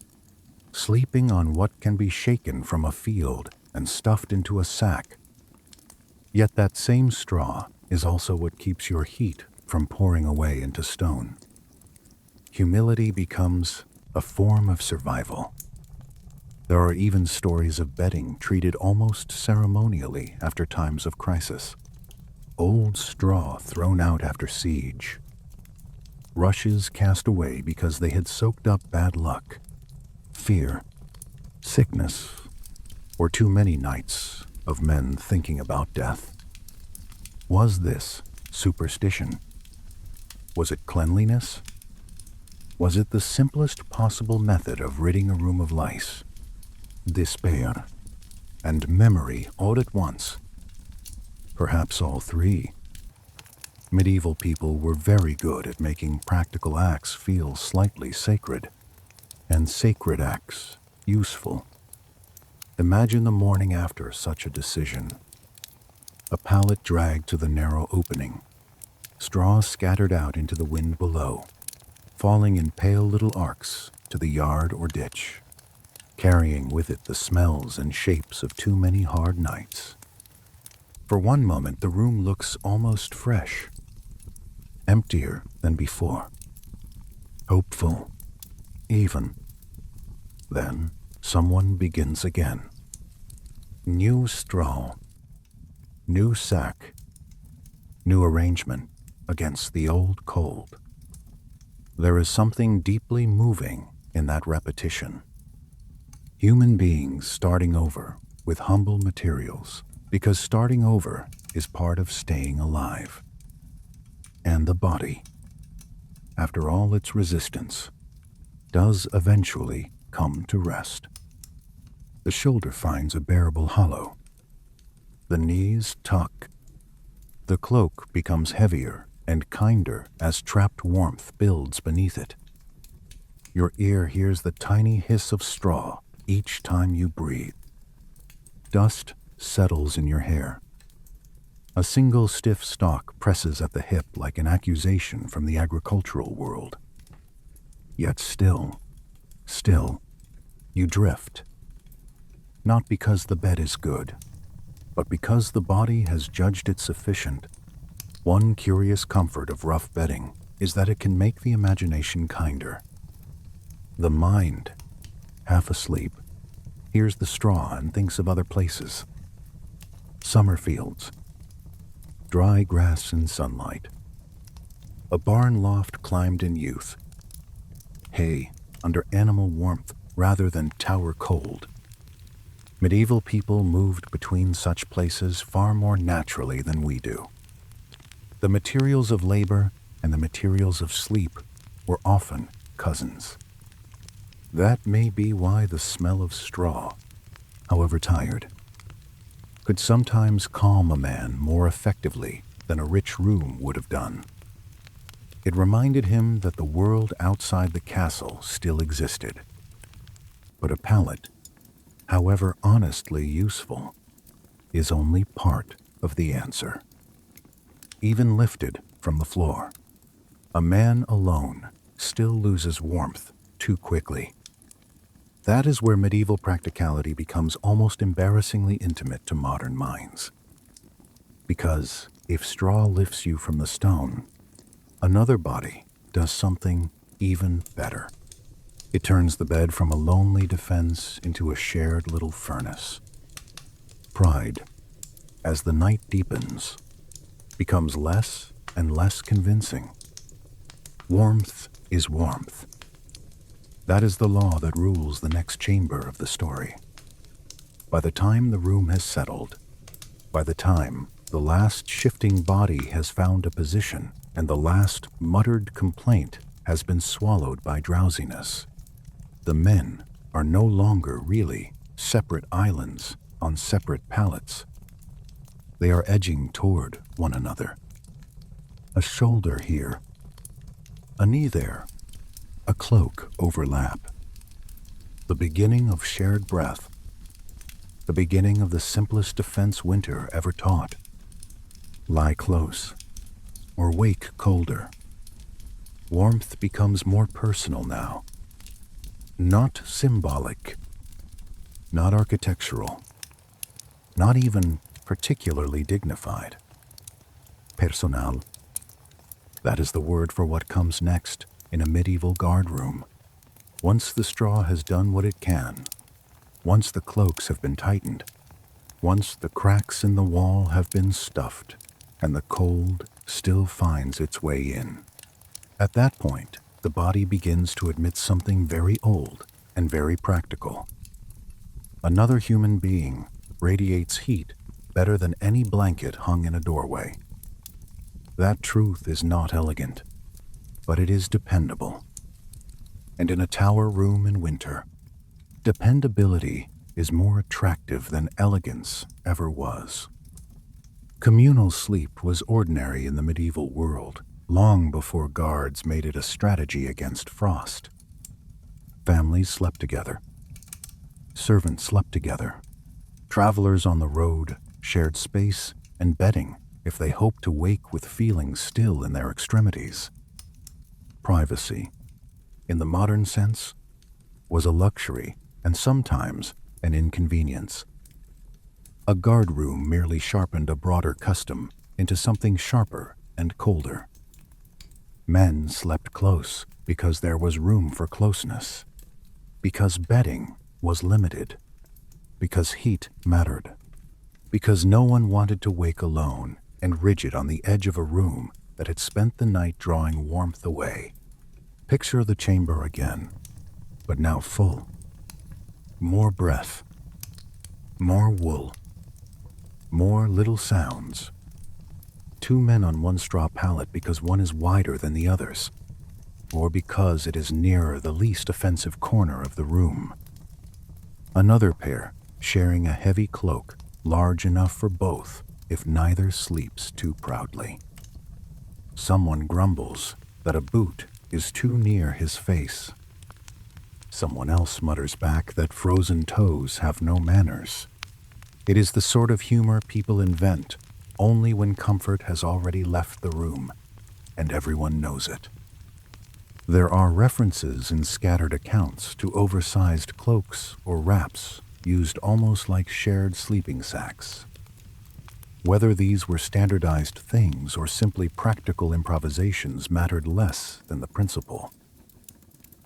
sleeping on what can be shaken from a field and stuffed into a sack. Yet that same straw is also what keeps your heat from pouring away into stone. Humility becomes a form of survival. There are even stories of bedding treated almost ceremonially after times of crisis. Old straw thrown out after siege. Rushes cast away because they had soaked up bad luck, fear, sickness, or too many nights of men thinking about death. Was this superstition? Was it cleanliness? Was it the simplest possible method of ridding a room of lice, despair, and memory all at once? Perhaps all three. Medieval people were very good at making practical acts feel slightly sacred, and sacred acts useful. Imagine the morning after such a decision. A pallet dragged to the narrow opening, straw scattered out into the wind below, falling in pale little arcs to the yard or ditch, carrying with it the smells and shapes of too many hard nights. For one moment, the room looks almost fresh, emptier than before, hopeful, even. Then someone begins again. New straw, new sack, new arrangement against the old cold. There is something deeply moving in that repetition. Human beings starting over with humble materials, because starting over is part of staying alive. And the body, after all its resistance, does eventually come to rest. The shoulder finds a bearable hollow. The knees tuck. The cloak becomes heavier and kinder as trapped warmth builds beneath it. Your ear hears the tiny hiss of straw each time you breathe. Dust settles in your hair. A single stiff stalk presses at the hip like an accusation from the agricultural world. Yet still, you drift. Not because the bed is good, but because the body has judged it sufficient. One curious comfort of rough bedding is that it can make the imagination kinder. The mind, half asleep, hears the straw and thinks of other places. Summer fields, dry grass and sunlight. A barn loft climbed in youth. Hay under animal warmth rather than tower cold. Medieval people moved between such places far more naturally than we do. The materials of labor and the materials of sleep were often cousins. That may be why the smell of straw, however tired, could sometimes calm a man more effectively than a rich room would have done. It reminded him that the world outside the castle still existed. But a pallet, however honestly useful, is only part of the answer. Even lifted from the floor, a man alone still loses warmth too quickly. That is where medieval practicality becomes almost embarrassingly intimate to modern minds. Because if straw lifts you from the stone, another body does something even better. It turns the bed from a lonely defense into a shared little furnace. Pride, as the night deepens, becomes less and less convincing. Warmth is warmth. That is the law that rules the next chamber of the story. By the time the room has settled, by the time the last shifting body has found a position and the last muttered complaint has been swallowed by drowsiness, the men are no longer really separate islands on separate pallets. They are edging toward one another. A shoulder here, a knee there, a cloak overlap. The beginning of shared breath, the beginning of the simplest defense winter ever taught. Lie close, or wake colder. Warmth becomes more personal now. Not symbolic, not architectural, not even particularly dignified. Personal. That is the word for what comes next in a medieval guard room. Once the straw has done what it can, once the cloaks have been tightened, once the cracks in the wall have been stuffed, and the cold still finds its way in. At that point, the body begins to admit something very old and very practical. Another human being radiates heat better than any blanket hung in a doorway. That truth is not elegant, but it is dependable. And in a tower room in winter, dependability is more attractive than elegance ever was. Communal sleep was ordinary in the medieval world, long before guards made it a strategy against frost. Families slept together. Servants slept together. Travelers on the road shared space and bedding if they hoped to wake with feelings still in their extremities. Privacy, in the modern sense, was a luxury and sometimes an inconvenience. A guard room merely sharpened a broader custom into something sharper and colder. Men slept close because there was room for closeness, because bedding was limited, because heat mattered, because no one wanted to wake alone and rigid on the edge of a room that had spent the night drawing warmth away. Picture the chamber again, but now full. More breath, more wool, more little sounds. Two men on one straw pallet because one is wider than the others, or because it is nearer the least offensive corner of the room. Another pair sharing a heavy cloak large enough for both if neither sleeps too proudly. Someone grumbles that a boot is too near his face. Someone else mutters back that frozen toes have no manners. It is the sort of humor people invent only when comfort has already left the room, and everyone knows it. There are references in scattered accounts to oversized cloaks or wraps used almost like shared sleeping sacks. Whether these were standardized things or simply practical improvisations mattered less than the principle.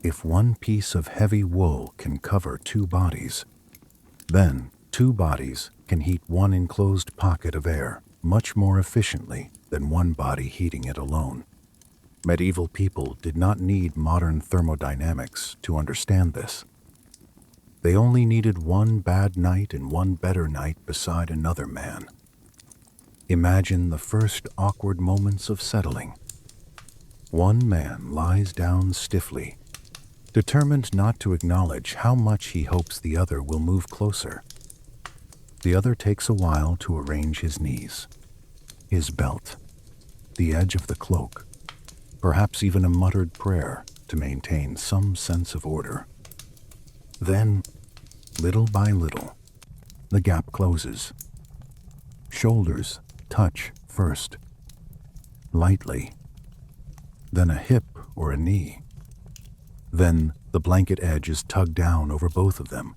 If one piece of heavy wool can cover two bodies, then two bodies can heat one enclosed pocket of air much more efficiently than one body heating it alone. Medieval people did not need modern thermodynamics to understand this. They only needed one bad night and one better night beside another man. Imagine the first awkward moments of settling. One man lies down stiffly, determined not to acknowledge how much he hopes the other will move closer. The other takes a while to arrange his knees, his belt, the edge of the cloak, perhaps even a muttered prayer to maintain some sense of order. Then, little by little, the gap closes. Shoulders touch first, lightly, then a hip or a knee. Then the blanket edge is tugged down over both of them,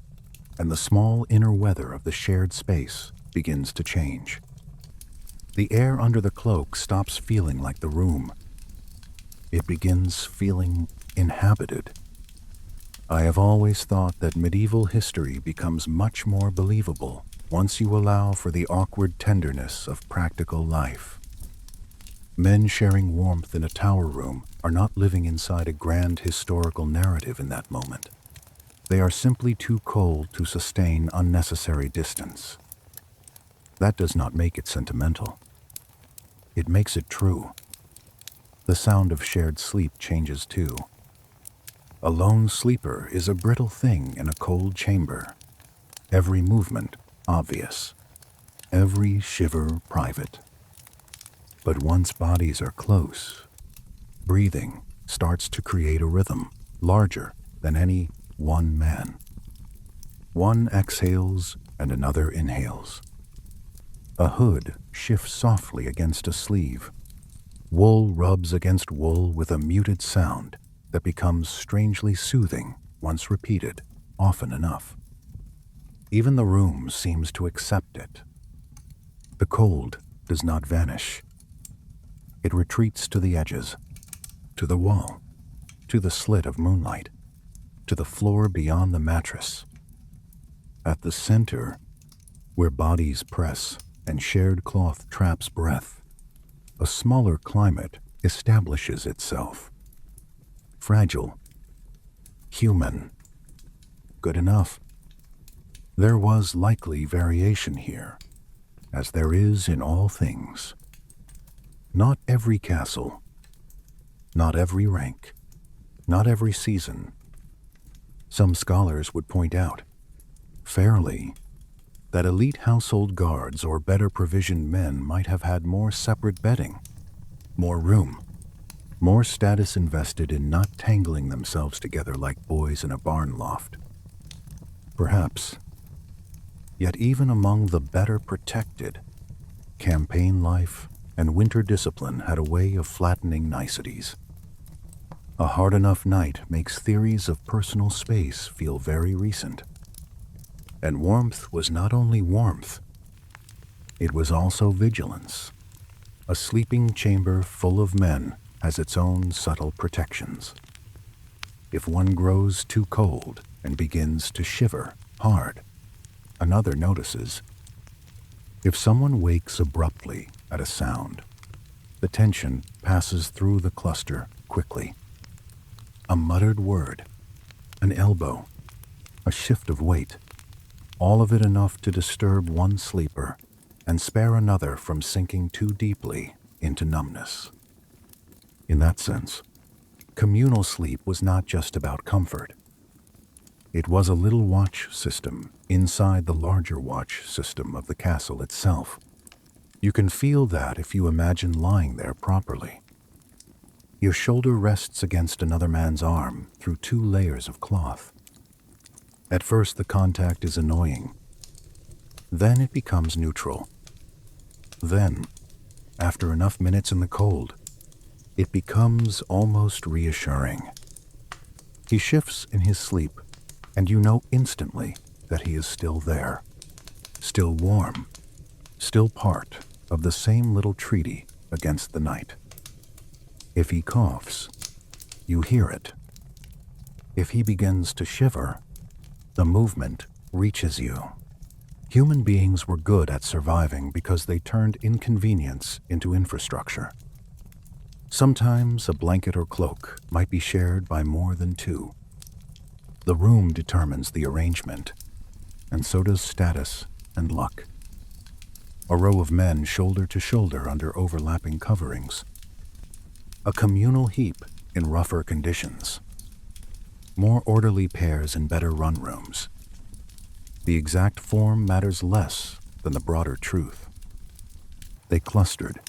and the small inner weather of the shared space begins to change. The air under the cloak stops feeling like the room. It begins feeling inhabited. I have always thought that medieval history becomes much more believable once you allow for the awkward tenderness of practical life. Men sharing warmth in a tower room are not living inside a grand historical narrative in that moment. They are simply too cold to sustain unnecessary distance. That does not make it sentimental. It makes it true. The sound of shared sleep changes too. A lone sleeper is a brittle thing in a cold chamber. Every movement obvious, every shiver private. But once bodies are close, breathing starts to create a rhythm larger than any one man. One exhales and another inhales. A hood shifts softly against a sleeve. Wool rubs against wool with a muted sound that becomes strangely soothing once repeated often enough. Even the room seems to accept it. The cold does not vanish. It retreats to the edges, to the wall, to the slit of moonlight, to the floor beyond the mattress. At the center, where bodies press and shared cloth traps breath, a smaller climate establishes itself. Fragile, human, good enough. There was likely variation here, as there is in all things. Not every castle, not every rank, not every season. Some scholars would point out, fairly, that elite household guards or better provisioned men might have had more separate bedding, more room, more status invested in not tangling themselves together like boys in a barn loft. Perhaps. Yet even among the better protected, campaign life and winter discipline had a way of flattening niceties. A hard enough night makes theories of personal space feel very recent. And warmth was not only warmth, it was also vigilance. A sleeping chamber full of men has its own subtle protections. If one grows too cold and begins to shiver hard, another notices. If someone wakes abruptly at a sound, the tension passes through the cluster quickly. A muttered word, an elbow, a shift of weight, all of it enough to disturb one sleeper and spare another from sinking too deeply into numbness. In that sense, communal sleep was not just about comfort. It was a little watch system inside the larger watch system of the castle itself. You can feel that if you imagine lying there properly. Your shoulder rests against another man's arm through 2 layers of cloth. At first, the contact is annoying. Then it becomes neutral. Then, after enough minutes in the cold, it becomes almost reassuring. He shifts in his sleep, and you know instantly that he is still there, still warm, still part of the same little treaty against the night. If he coughs, you hear it. If he begins to shiver, the movement reaches you. Human beings were good at surviving because they turned inconvenience into infrastructure. Sometimes a blanket or cloak might be shared by more than 2. The room determines the arrangement, and so does status and luck. A row of men shoulder to shoulder under overlapping coverings. A communal heap in rougher conditions. More orderly pairs in better run rooms. The exact form matters less than the broader truth. They clustered.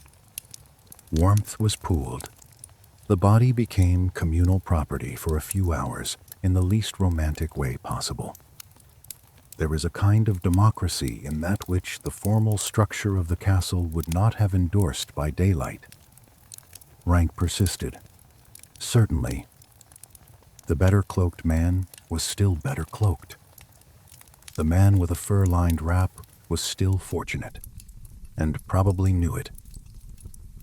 Warmth was pooled. The body became communal property for a few hours in the least romantic way possible. There is a kind of democracy in that which the formal structure of the castle would not have endorsed by daylight. Rank persisted. Certainly, the better cloaked man was still better cloaked. The man with a fur-lined wrap was still fortunate, and probably knew it.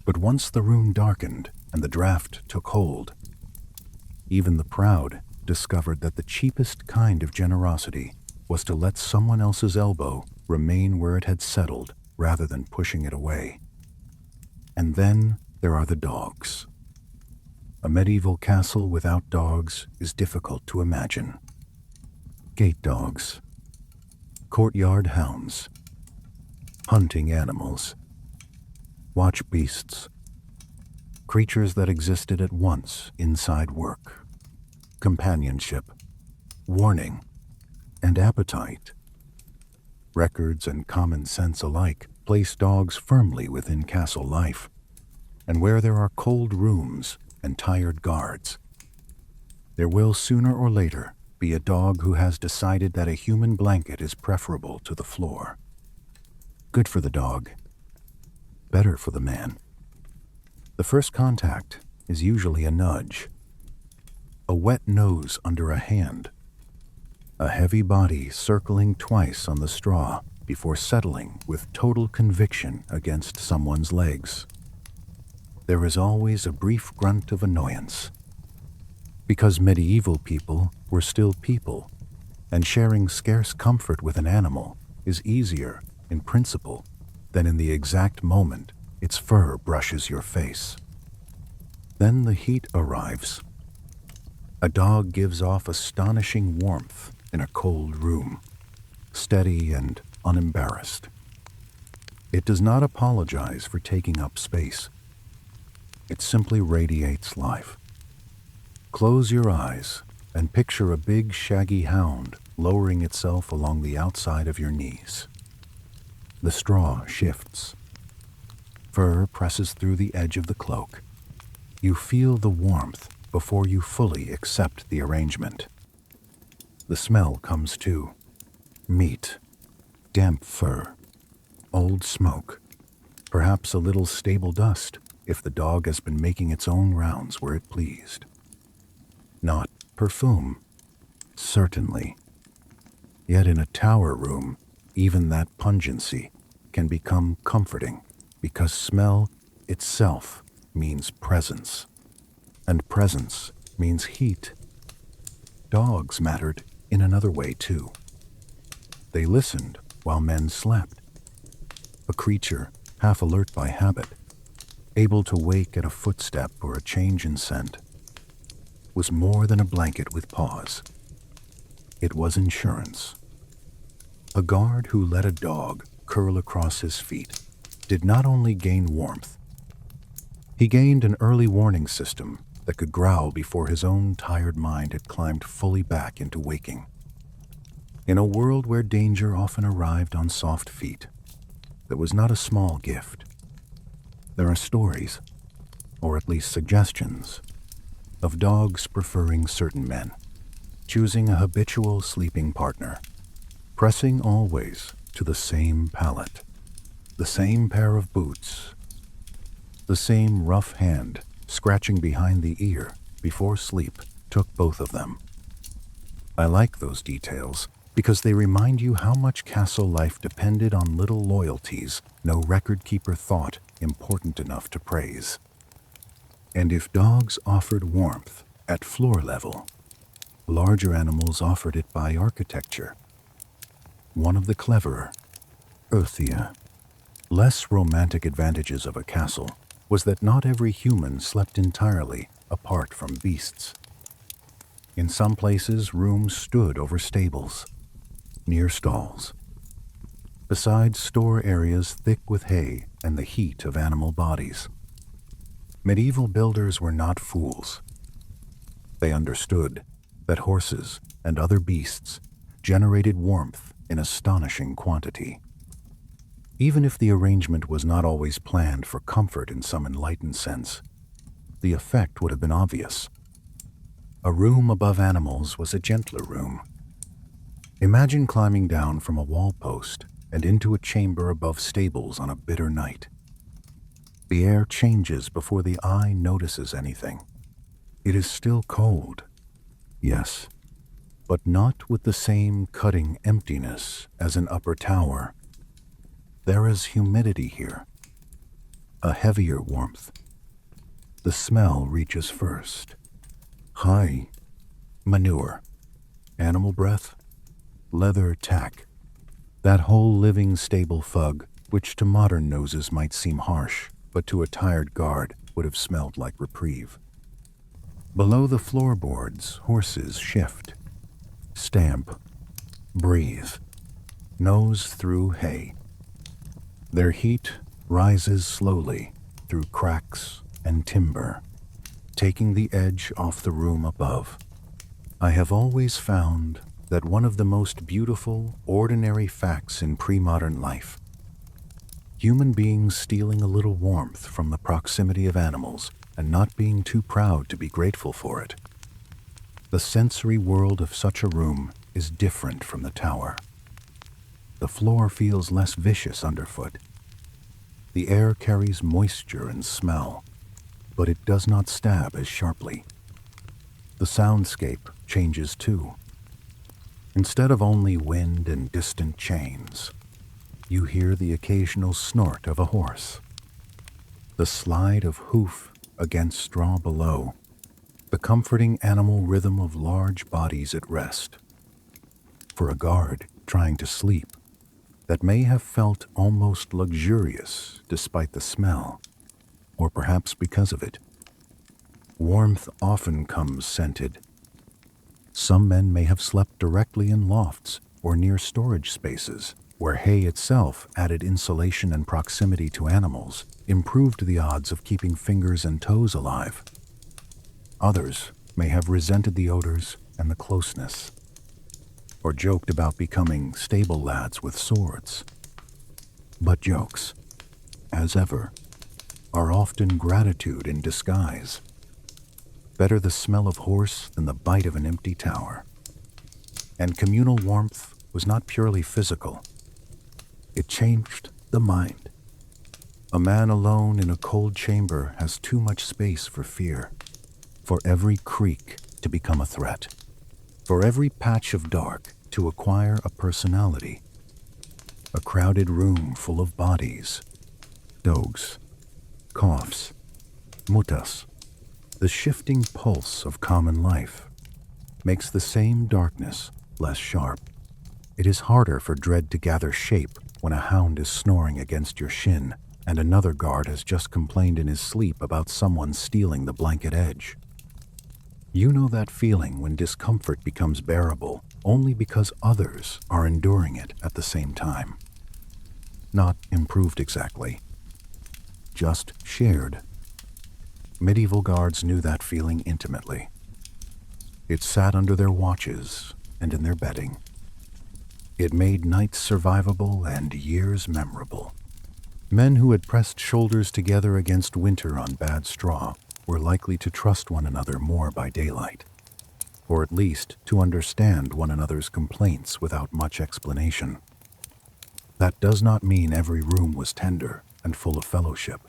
But once the room darkened and the draft took hold, even the proud discovered that the cheapest kind of generosity was to let someone else's elbow remain where it had settled rather than pushing it away. And then there are the dogs. A medieval castle without dogs is difficult to imagine. Gate dogs, courtyard hounds, hunting animals, watch beasts, creatures that existed at once inside work, companionship, warning, and appetite. Records and common sense alike place dogs firmly within castle life, and where there are cold rooms and tired guards, there will sooner or later be a dog who has decided that a human blanket is preferable to the floor. Good for the dog, better for the man. The first contact is usually a nudge, a wet nose under a hand, a heavy body circling twice on the straw before settling with total conviction against someone's legs. There is always a brief grunt of annoyance, because medieval people were still people, and sharing scarce comfort with an animal is easier in principle than in the exact moment its fur brushes your face. Then the heat arrives. A dog gives off astonishing warmth in a cold room, steady and unembarrassed. It does not apologize for taking up space. It simply radiates life. Close your eyes and picture a big shaggy hound lowering itself along the outside of your knees. The straw shifts. Fur presses through the edge of the cloak. You feel the warmth before you fully accept the arrangement. The smell comes too. Meat, damp fur, old smoke, perhaps a little stable dust if the dog has been making its own rounds where it pleased. Not perfume, certainly. Yet in a tower room, even that pungency can become comforting because smell itself means presence, and presence means heat. Dogs mattered in another way too. They listened while men slept. A creature half alert by habit, able to wake at a footstep or a change in scent, was more than a blanket with paws. It was insurance. A guard who let a dog curl across his feet did not only gain warmth, he gained an early warning system that could growl before his own tired mind had climbed fully back into waking. In a world where danger often arrived on soft feet, that was not a small gift. There are stories, or at least suggestions, of dogs preferring certain men, choosing a habitual sleeping partner, pressing always to the same pallet, the same pair of boots, the same rough hand scratching behind the ear before sleep took both of them. I like those details because they remind you how much castle life depended on little loyalties no record keeper thought important enough to praise. And if dogs offered warmth at floor level, larger animals offered it by architecture. One of the cleverer, earthier, less romantic advantages of a castle was that not every human slept entirely apart from beasts. In some places, rooms stood over stables, near stalls, beside store areas thick with hay and the heat of animal bodies. Medieval builders were not fools. They understood that horses and other beasts generated warmth in astonishing quantity. Even if the arrangement was not always planned for comfort in some enlightened sense, the effect would have been obvious. A room above animals was a gentler room. Imagine climbing down from a wall post and into a chamber above stables on a bitter night. The air changes before the eye notices anything. It is still cold, yes, but not with the same cutting emptiness as an upper tower. There is humidity here, a heavier warmth. The smell reaches first. High, manure, animal breath, leather tack, that whole living stable fug, which to modern noses might seem harsh, but to a tired guard would have smelled like reprieve. Below the floorboards, horses shift, stamp, breathe, nose through hay. Their heat rises slowly through cracks and timber, taking the edge off the room above. I have always found that one of the most beautiful, ordinary facts in pre-modern life, human beings stealing a little warmth from the proximity of animals and not being too proud to be grateful for it. The sensory world of such a room is different from the tower. The floor feels less vicious underfoot. The air carries moisture and smell, but it does not stab as sharply. The soundscape changes too. Instead of only wind and distant chains, you hear the occasional snort of a horse, the slide of hoof against straw below, the comforting animal rhythm of large bodies at rest. For a guard trying to sleep, that may have felt almost luxurious despite the smell, or perhaps because of it. Warmth often comes scented. Some men may have slept directly in lofts or near storage spaces, where hay itself added insulation and proximity to animals, improved the odds of keeping fingers and toes alive. Others may have resented the odors and the closeness, or joked about becoming stable lads with swords. But jokes, as ever, are often gratitude in disguise. Better the smell of horse than the bite of an empty tower. And communal warmth was not purely physical. It changed the mind. A man alone in a cold chamber has too much space for fear, for every creak to become a threat, for every patch of dark to acquire a personality. A crowded room full of bodies, dogs, coughs, mutas, the shifting pulse of common life, makes the same darkness less sharp. It is harder for dread to gather shape when a hound is snoring against your shin and another guard has just complained in his sleep about someone stealing the blanket edge. You know that feeling when discomfort becomes bearable only because others are enduring it at the same time. Not improved exactly, just shared. Medieval guards knew that feeling intimately. It sat under their watches and in their bedding. It made nights survivable and years memorable. Men who had pressed shoulders together against winter on bad straw were likely to trust one another more by daylight, or at least to understand one another's complaints without much explanation. That does not mean every room was tender and full of fellowship.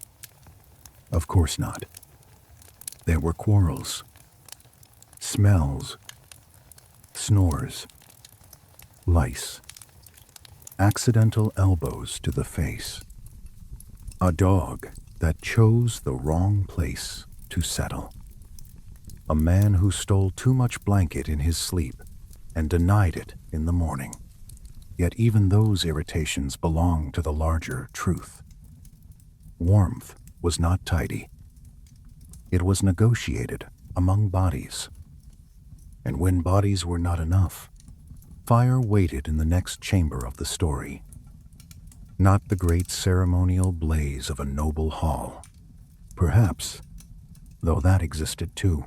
Of course not. There were quarrels, smells, snores, lice, accidental elbows to the face, a dog that chose the wrong place to settle, a man who stole too much blanket in his sleep and denied it in the morning. Yet even those irritations belong to the larger truth. Warmth was not tidy. It was negotiated among bodies. And when bodies were not enough, fire waited in the next chamber of the story. Not the great ceremonial blaze of a noble hall, perhaps, though that existed too,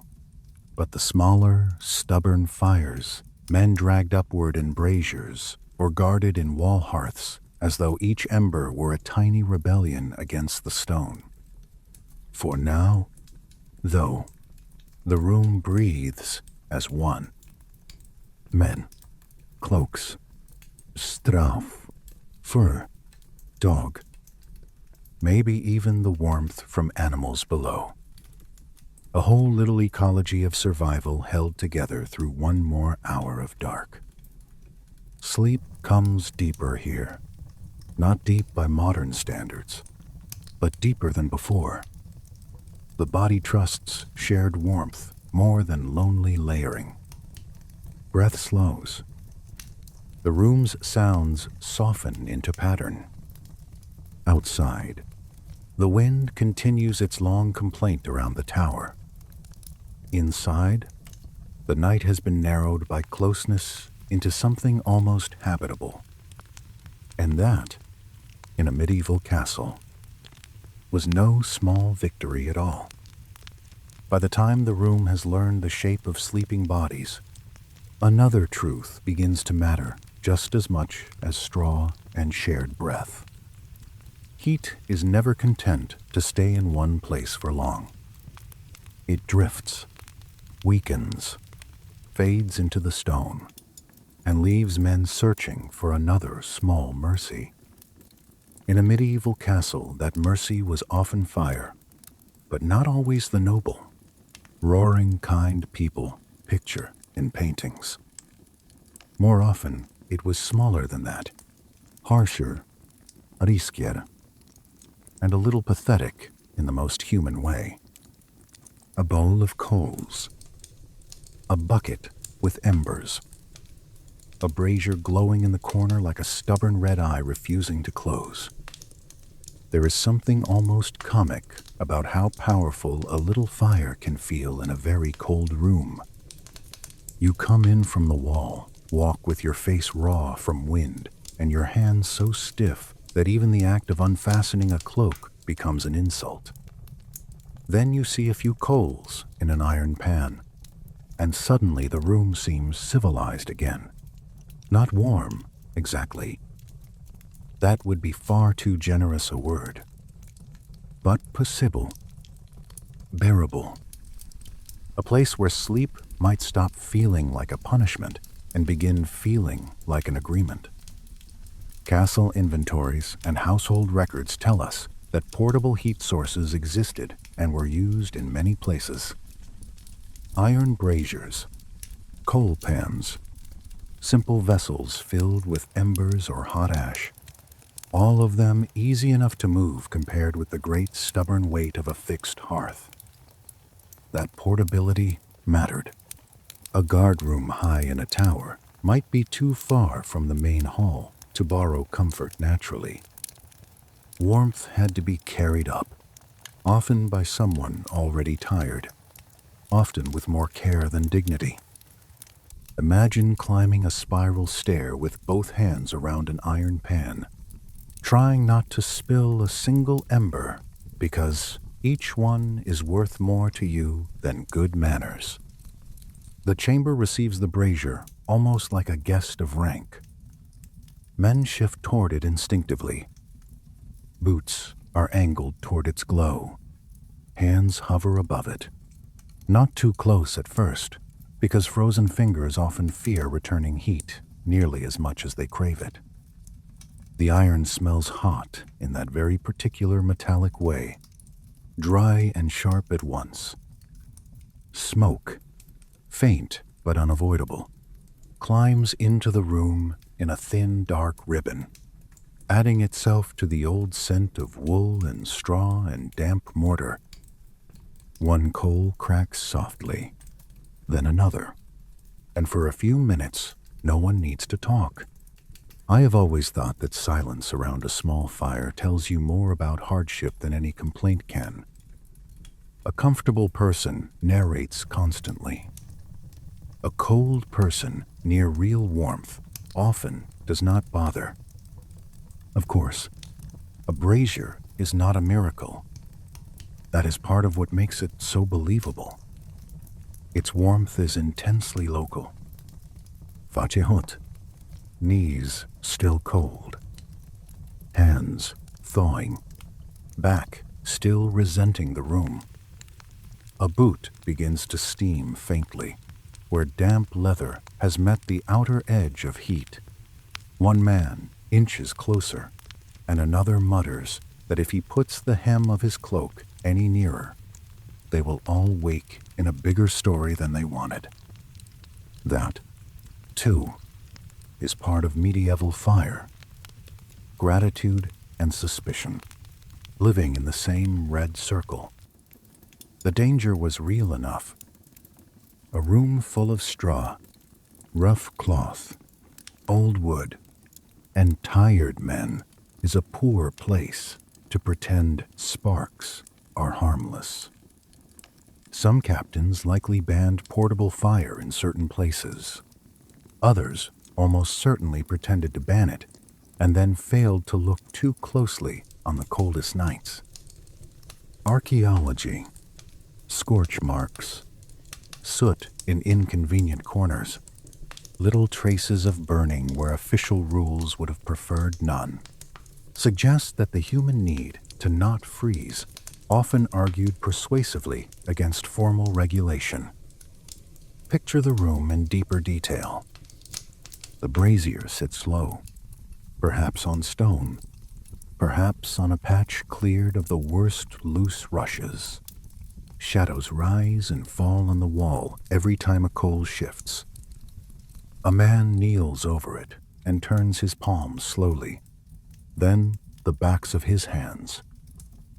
but the smaller, stubborn fires men dragged upward in braziers or guarded in wall hearths as though each ember were a tiny rebellion against the stone. For now, though, the room breathes as one. Men, cloaks, straff, fur, dog, maybe even the warmth from animals below. A whole little ecology of survival held together through one more hour of dark. Sleep comes deeper here, not deep by modern standards, but deeper than before. The body trusts shared warmth more than lonely layering. Breath slows. The room's sounds soften into pattern. Outside, the wind continues its long complaint around the tower. Inside, the night has been narrowed by closeness into something almost habitable. And that, in a medieval castle, was no small victory at all. By the time the room has learned the shape of sleeping bodies, another truth begins to matter just as much as straw and shared breath. Heat is never content to stay in one place for long. It drifts, weakens, fades into the stone, and leaves men searching for another small mercy. In a medieval castle, that mercy was often fire, but not always the noble, roaring, kind people picture in paintings. More often, it was smaller than that, harsher, riskier, and a little pathetic in the most human way. A bowl of coals, a bucket with embers, a brazier glowing in the corner like a stubborn red eye refusing to close. There is something almost comic about how powerful a little fire can feel in a very cold room. You come in from the wall, walk with your face raw from wind, and your hands so stiff that even the act of unfastening a cloak becomes an insult. Then you see a few coals in an iron pan, and suddenly the room seems civilized again. Not warm, exactly. That would be far too generous a word. But possible, bearable. A place where sleep might stop feeling like a punishment and begin feeling like an agreement. Castle inventories and household records tell us that portable heat sources existed and were used in many places. Iron braziers, coal pans, simple vessels filled with embers or hot ash, all of them easy enough to move compared with the great stubborn weight of a fixed hearth. That portability mattered. A guardroom high in a tower might be too far from the main hall to borrow comfort naturally. Warmth had to be carried up, often by someone already tired, often with more care than dignity. Imagine climbing a spiral stair with both hands around an iron pan, trying not to spill a single ember because each one is worth more to you than good manners. The chamber receives the brazier almost like a guest of rank. Men shift toward it instinctively. Boots are angled toward its glow. Hands hover above it. Not too close at first, because frozen fingers often fear returning heat nearly as much as they crave it. The iron smells hot in that very particular metallic way, dry and sharp at once. Smoke, faint but unavoidable, climbs into the room in a thin, dark ribbon, adding itself to the old scent of wool and straw and damp mortar. One coal cracks softly, then another, and for a few minutes no one needs to talk. I have always thought that silence around a small fire tells you more about hardship than any complaint can. A comfortable person narrates constantly. A cold person near real warmth often does not bother. Of course, a brazier is not a miracle. That is part of what makes it so believable. Its warmth is intensely local. Facehut, knees still cold, hands thawing, back still resenting the room. A boot begins to steam faintly, where damp leather has met the outer edge of heat. One man inches closer, and another mutters that if he puts the hem of his cloak any nearer, they will all wake in a bigger story than they wanted. That, too, is part of medieval fire. Gratitude and suspicion, living in the same red circle. The danger was real enough. A room full of straw, rough cloth, old wood, and tired men is a poor place to pretend sparks are harmless. Some captains likely banned portable fire in certain places. Others almost certainly pretended to ban it, and then failed to look too closely on the coldest nights. Archaeology, scorch marks, soot in inconvenient corners, little traces of burning where official rules would have preferred none, suggest that the human need to not freeze often argued persuasively against formal regulation. Picture the room in deeper detail. The brazier sits low, perhaps on stone, perhaps on a patch cleared of the worst loose rushes. Shadows rise and fall on the wall every time a coal shifts. A man kneels over it and turns his palms slowly, then the backs of his hands,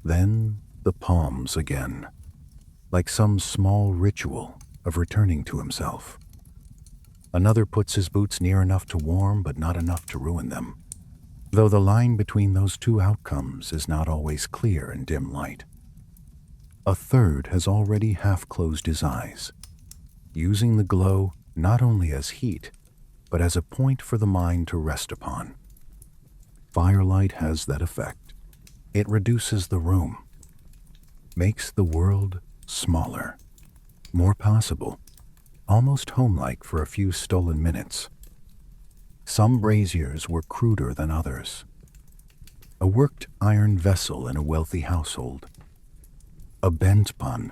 then the palms again, like some small ritual of returning to himself. Another puts his boots near enough to warm but not enough to ruin them, though the line between those two outcomes is not always clear in dim light. A third has already half closed his eyes, using the glow not only as heat, but as a point for the mind to rest upon. Firelight has that effect. It reduces the room, makes the world smaller, more possible, almost homelike for a few stolen minutes. Some braziers were cruder than others. A worked iron vessel in a wealthy household, a bent pan,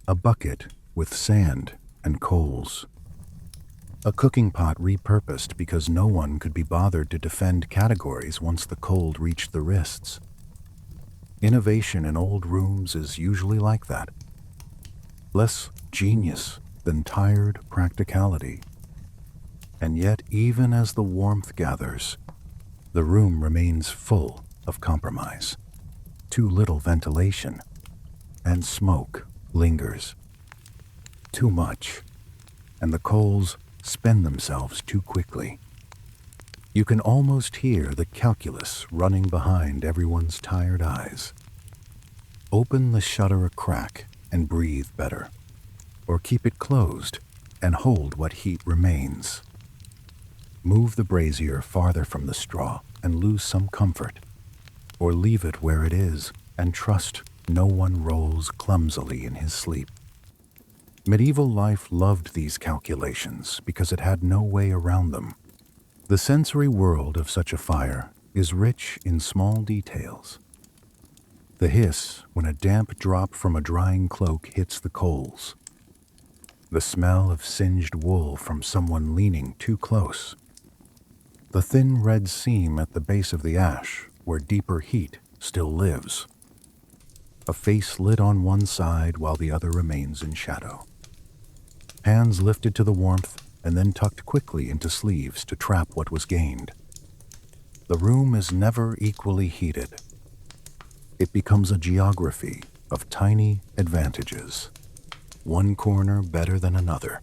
a bucket with sand and coals, a cooking pot repurposed because no one could be bothered to defend categories once the cold reached the wrists. Innovation in old rooms is usually like that. Less genius than tired practicality. And yet, even as the warmth gathers, the room remains full of compromise. Too little ventilation, and smoke lingers. Too much, and the coals spend themselves too quickly. You can almost hear the calculus running behind everyone's tired eyes. Open the shutter a crack and breathe better, or keep it closed and hold what heat remains. Move the brazier farther from the straw and lose some comfort, or leave it where it is and trust no one rolls clumsily in his sleep. Medieval life loved these calculations because it had no way around them. The sensory world of such a fire is rich in small details. The hiss when a damp drop from a drying cloak hits the coals. The smell of singed wool from someone leaning too close. The thin red seam at the base of the ash where deeper heat still lives. A face lit on one side while the other remains in shadow. Hands lifted to the warmth and then tucked quickly into sleeves to trap what was gained. The room is never equally heated. It becomes a geography of tiny advantages. One corner better than another.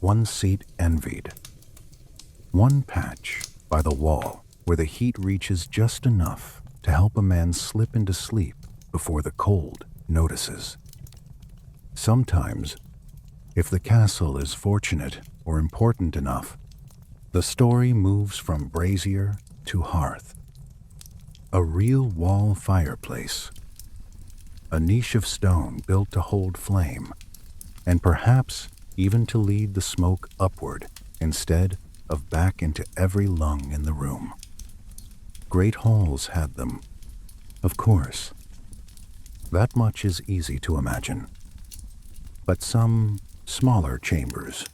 One seat envied. One patch by the wall where the heat reaches just enough to help a man slip into sleep before the cold notices. Sometimes, if the castle is fortunate or important enough, the story moves from brazier to hearth. A real wall fireplace. A niche of stone built to hold flame, and perhaps even to lead the smoke upward instead of back into every lung in the room. Great halls had them, of course. That much is easy to imagine. But some smaller chambers,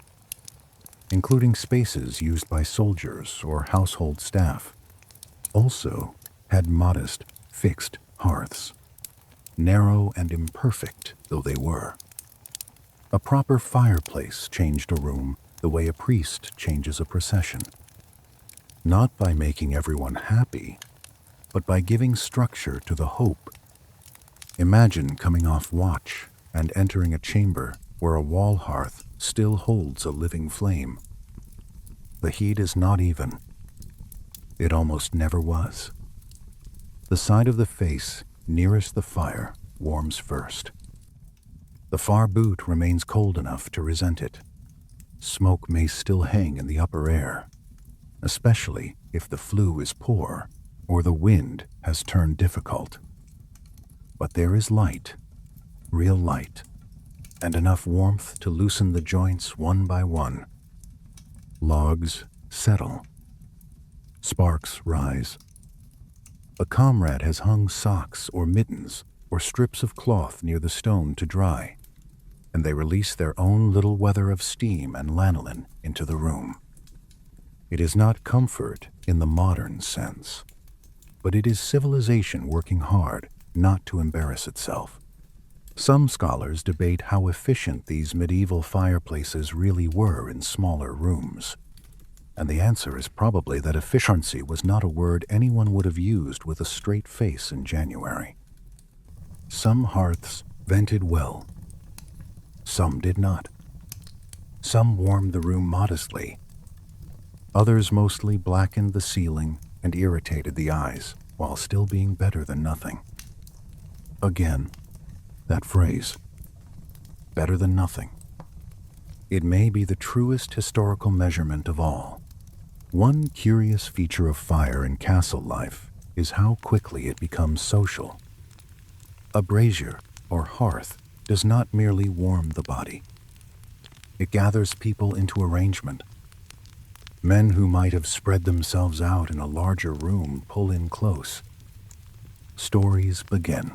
including spaces used by soldiers or household staff, also had modest, fixed hearths, narrow and imperfect though they were. A proper fireplace changed a room the way a priest changes a procession. Not by making everyone happy, but by giving structure to the hope. Imagine coming off watch and entering a chamber where a wall hearth still holds a living flame. The heat is not even. It almost never was. The side of the face nearest the fire warms first. The far boot remains cold enough to resent it. Smoke may still hang in the upper air, especially if the flue is poor or the wind has turned difficult. But there is light, real light, and enough warmth to loosen the joints one by one. Logs settle. Sparks rise. A comrade has hung socks or mittens or strips of cloth near the stone to dry, and they release their own little weather of steam and lanolin into the room. It is not comfort in the modern sense, but it is civilization working hard not to embarrass itself. Some scholars debate how efficient these medieval fireplaces really were in smaller rooms, and the answer is probably that efficiency was not a word anyone would have used with a straight face in January. Some hearths vented well, some did not. Some warmed the room modestly, others mostly blackened the ceiling and irritated the eyes while still being better than nothing. Again, that phrase, better than nothing. It may be the truest historical measurement of all. One curious feature of fire in castle life is how quickly it becomes social. A brazier or hearth does not merely warm the body. It gathers people into arrangement. Men who might have spread themselves out in a larger room pull in close. Stories begin.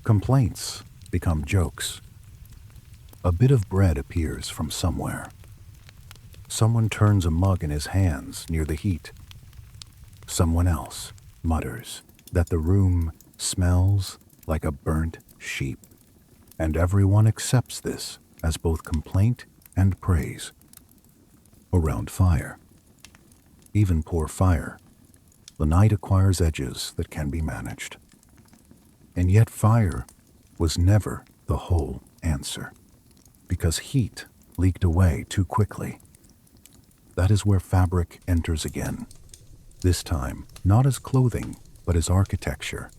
Complaints become jokes. A bit of bread appears from somewhere. Someone turns a mug in his hands near the heat. Someone else mutters that the room smells like a burnt sheep, and everyone accepts this as both complaint and praise. Around fire, even poor fire, the night acquires edges that can be managed. And yet fire was never the whole answer, because heat leaked away too quickly. That is where fabric enters again, this time not as clothing, but as architecture.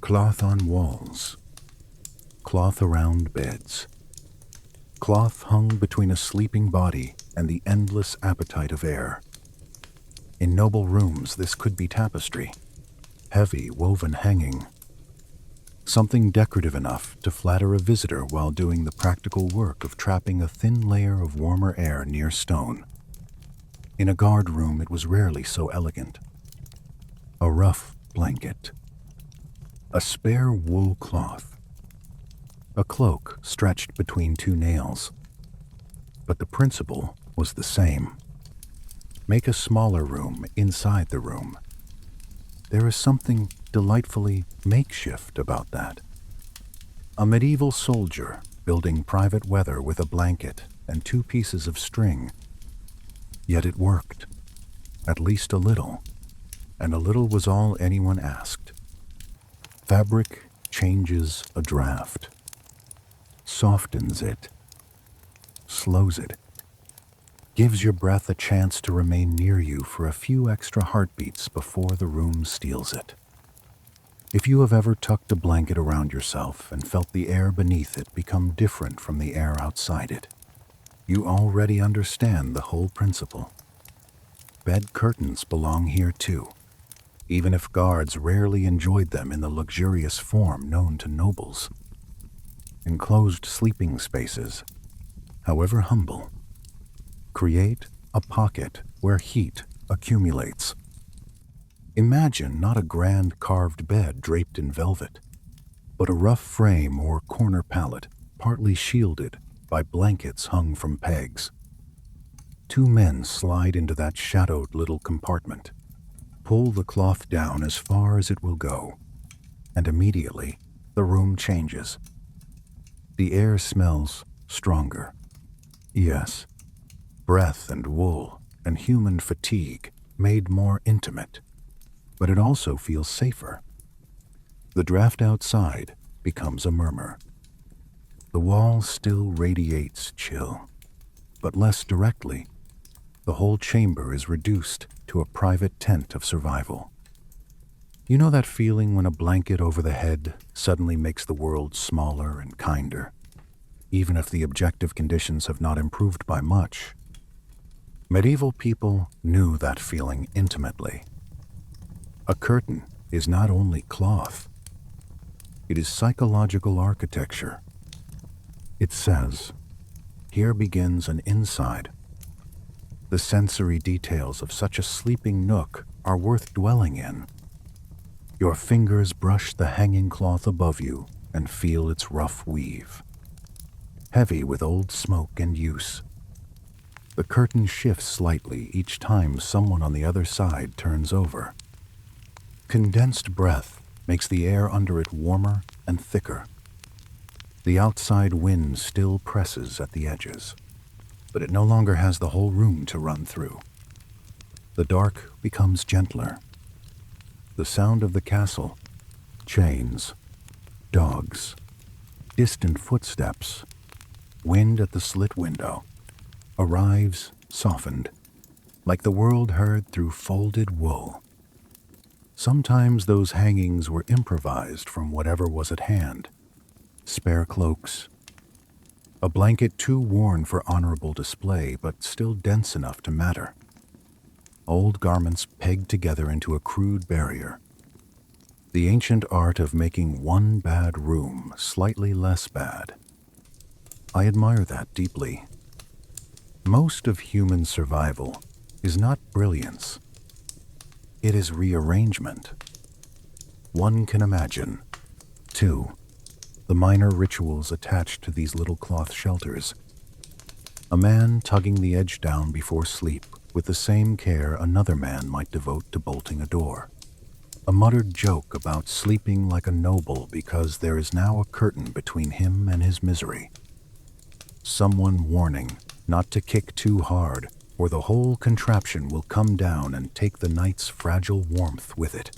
Cloth on walls, cloth around beds, cloth hung between a sleeping body and the endless appetite of air. In noble rooms, this could be tapestry, heavy woven hanging, something decorative enough to flatter a visitor while doing the practical work of trapping a thin layer of warmer air near stone. In a guard room, it was rarely so elegant. A rough blanket, a spare wool cloth, a cloak stretched between two nails. But the principle was the same. Make a smaller room inside the room. There is something delightfully makeshift about that. A medieval soldier building private weather with a blanket and 2 pieces of string. Yet it worked, at least a little, and a little was all anyone asked. Fabric changes a draft, softens it, slows it, gives your breath a chance to remain near you for a few extra heartbeats before the room steals it. If you have ever tucked a blanket around yourself and felt the air beneath it become different from the air outside it, you already understand the whole principle. Bed curtains belong here too, even if guards rarely enjoyed them in the luxurious form known to nobles. Enclosed sleeping spaces, however humble, create a pocket where heat accumulates. Imagine not a grand carved bed draped in velvet, but a rough frame or corner pallet partly shielded by blankets hung from pegs. 2 men slide into that shadowed little compartment, pull the cloth down as far as it will go, and immediately the room changes. The air smells stronger. Yes, breath and wool and human fatigue made more intimate, but it also feels safer. The draft outside becomes a murmur. The wall still radiates chill, but less directly. The whole chamber is reduced to a private tent of survival. You know that feeling when a blanket over the head suddenly makes the world smaller and kinder, even if the objective conditions have not improved by much? Medieval people knew that feeling intimately. A curtain is not only cloth, it is psychological architecture. It says, here begins an inside. The sensory details of such a sleeping nook are worth dwelling in. Your fingers brush the hanging cloth above you and feel its rough weave. Heavy with old smoke and use. The curtain shifts slightly each time someone on the other side turns over. Condensed breath makes the air under it warmer and thicker. The outside wind still presses at the edges, but it no longer has the whole room to run through. The dark becomes gentler. The sound of the castle, chains, dogs, distant footsteps, wind at the slit window, arrives softened, like the world heard through folded wool. Sometimes those hangings were improvised from whatever was at hand. Spare cloaks, a blanket too worn for honorable display but still dense enough to matter. Old garments pegged together into a crude barrier. The ancient art of making one bad room slightly less bad. I admire that deeply. Most of human survival is not brilliance. It is rearrangement. One can imagine, too, the minor rituals attached to these little cloth shelters. A man tugging the edge down before sleep with the same care another man might devote to bolting a door. A muttered joke about sleeping like a noble because there is now a curtain between him and his misery. Someone warning not to kick too hard, or the whole contraption will come down and take the night's fragile warmth with it.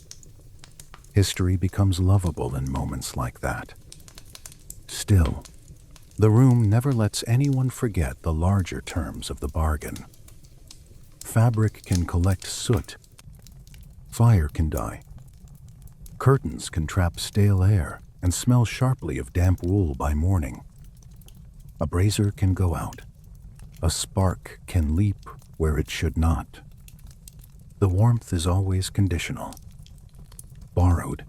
History becomes lovable in moments like that. Still, the room never lets anyone forget the larger terms of the bargain. Fabric can collect soot. Fire can die. Curtains can trap stale air and smell sharply of damp wool by morning. A brazier can go out. A spark can leap where it should not. The warmth is always conditional. Borrowed.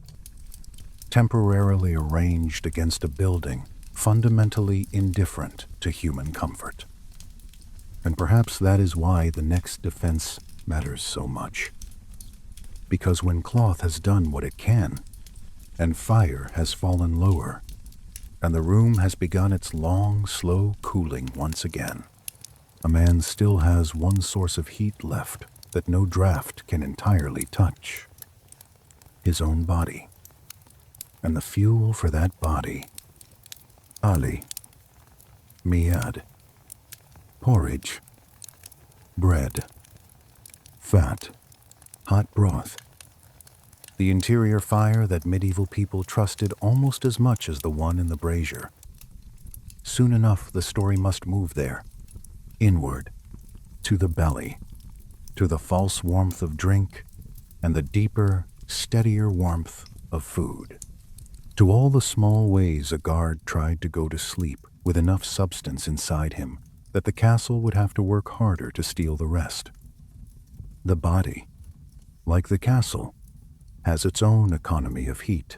Temporarily arranged against a building fundamentally indifferent to human comfort. And perhaps that is why the next defense matters so much. Because when cloth has done what it can, and fire has fallen lower, and the room has begun its long, slow cooling once again, a man still has one source of heat left that no draft can entirely touch: his own body. And the fuel for that body: Ali, miad, porridge, bread, fat, hot broth. The interior fire that medieval people trusted almost as much as the one in the brazier. Soon enough, the story must move there, inward, to the belly, to the false warmth of drink and the deeper, steadier warmth of food. To all the small ways a guard tried to go to sleep with enough substance inside him that the castle would have to work harder to steal the rest. The body, like the castle, has its own economy of heat.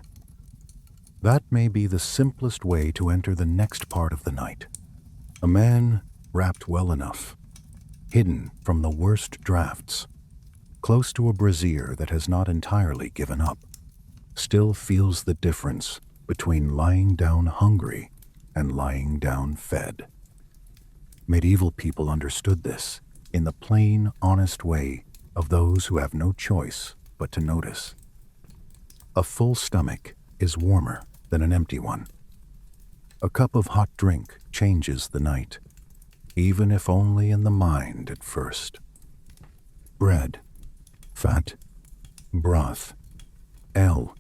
That may be the simplest way to enter the next part of the night. A man wrapped well enough, hidden from the worst drafts, close to a brazier that has not entirely given up, still feels the difference between lying down hungry and lying down fed. Medieval people understood this in the plain, honest way of those who have no choice but to notice. A full stomach is warmer than an empty one. A cup of hot drink changes the night, even if only in the mind at first. Bread, fat, broth, ale,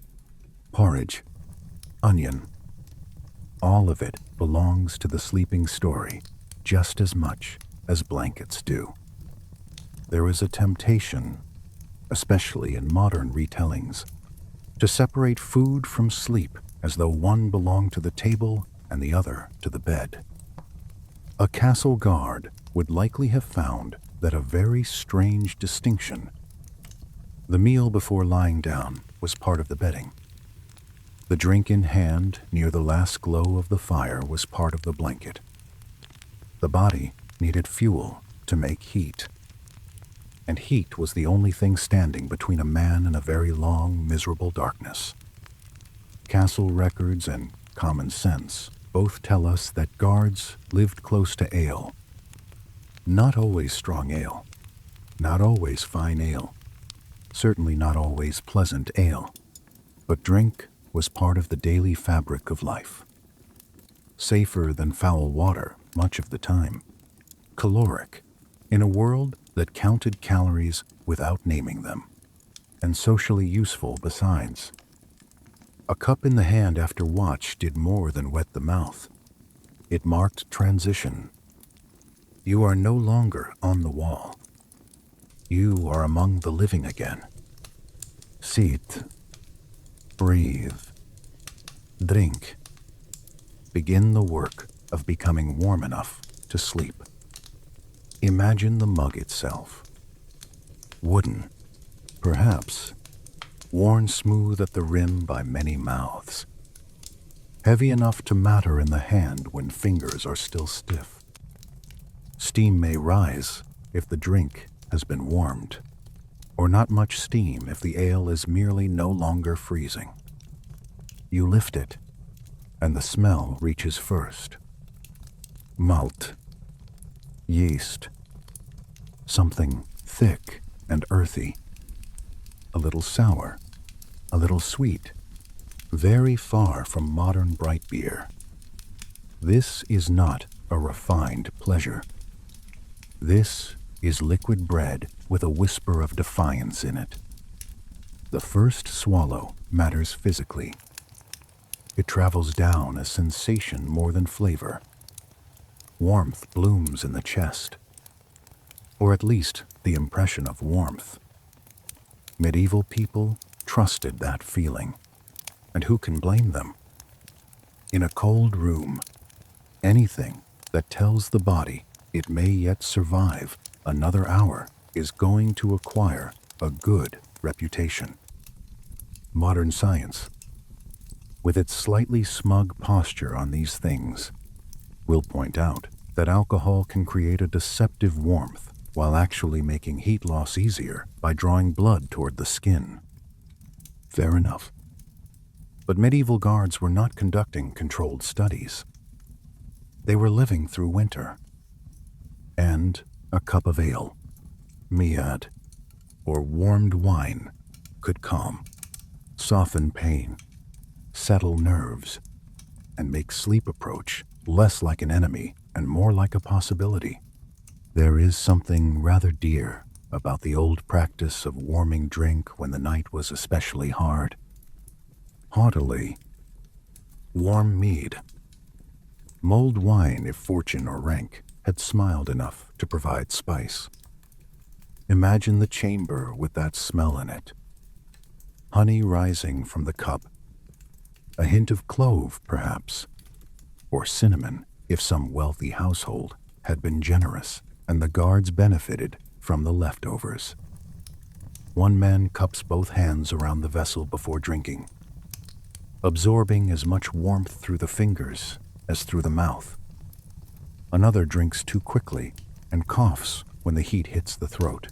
porridge, onion. All of it belongs to the sleeping story just as much as blankets do. There is a temptation, especially in modern retellings, to separate food from sleep as though one belonged to the table and the other to the bed. A castle guard would likely have found that a very strange distinction. The meal before lying down was part of the bedding. The drink in hand near the last glow of the fire was part of the blanket. The body needed fuel to make heat. And heat was the only thing standing between a man and a very long, miserable darkness. Castle records and common sense both tell us that guards lived close to ale. Not always strong ale, not always fine ale, certainly not always pleasant ale, but drink was part of the daily fabric of life. safer than foul water much of the time, caloric, in a world that counted calories without naming them, and socially useful besides. A cup in the hand after watch did more than wet the mouth. It marked transition. You are no longer on the wall. You are among the living again. Sit, breathe, drink. Begin the work of becoming warm enough to sleep. Imagine the mug itself. Wooden, perhaps, worn smooth at the rim by many mouths. Heavy enough to matter in the hand when fingers are still stiff. Steam may rise if the drink has been warmed, or not much steam if the ale is merely no longer freezing. You lift it, and the smell reaches first. Malt, yeast, something thick and earthy, a little sour, a little sweet, very far from modern bright beer. This is not a refined pleasure. This is liquid bread with a whisper of defiance in it. The first swallow matters physically. It travels down a sensation more than flavor. Warmth blooms in the chest, or at least the impression of warmth. Medieval people trusted that feeling, and who can blame them? In a cold room, anything that tells the body it may yet survive another hour is going to acquire a good reputation. Modern science, with its slightly smug posture on these things, will point out that alcohol can create a deceptive warmth while actually making heat loss easier by drawing blood toward the skin. Fair enough. But medieval guards were not conducting controlled studies. They were living through winter. And a cup of ale, mead, or warmed wine could calm, soften pain, settle nerves, and make sleep approach less like an enemy and more like a possibility. There is something rather dear about the old practice of warming drink when the night was especially hard. Haughtily, warm mead. Mulled wine, if fortune or rank had smiled enough to provide spice. Imagine the chamber with that smell in it. Honey rising from the cup. A hint of clove, perhaps, or cinnamon if some wealthy household had been generous and the guards benefited from the leftovers. One man cups both hands around the vessel before drinking, absorbing as much warmth through the fingers as through the mouth. Another drinks too quickly and coughs when the heat hits the throat.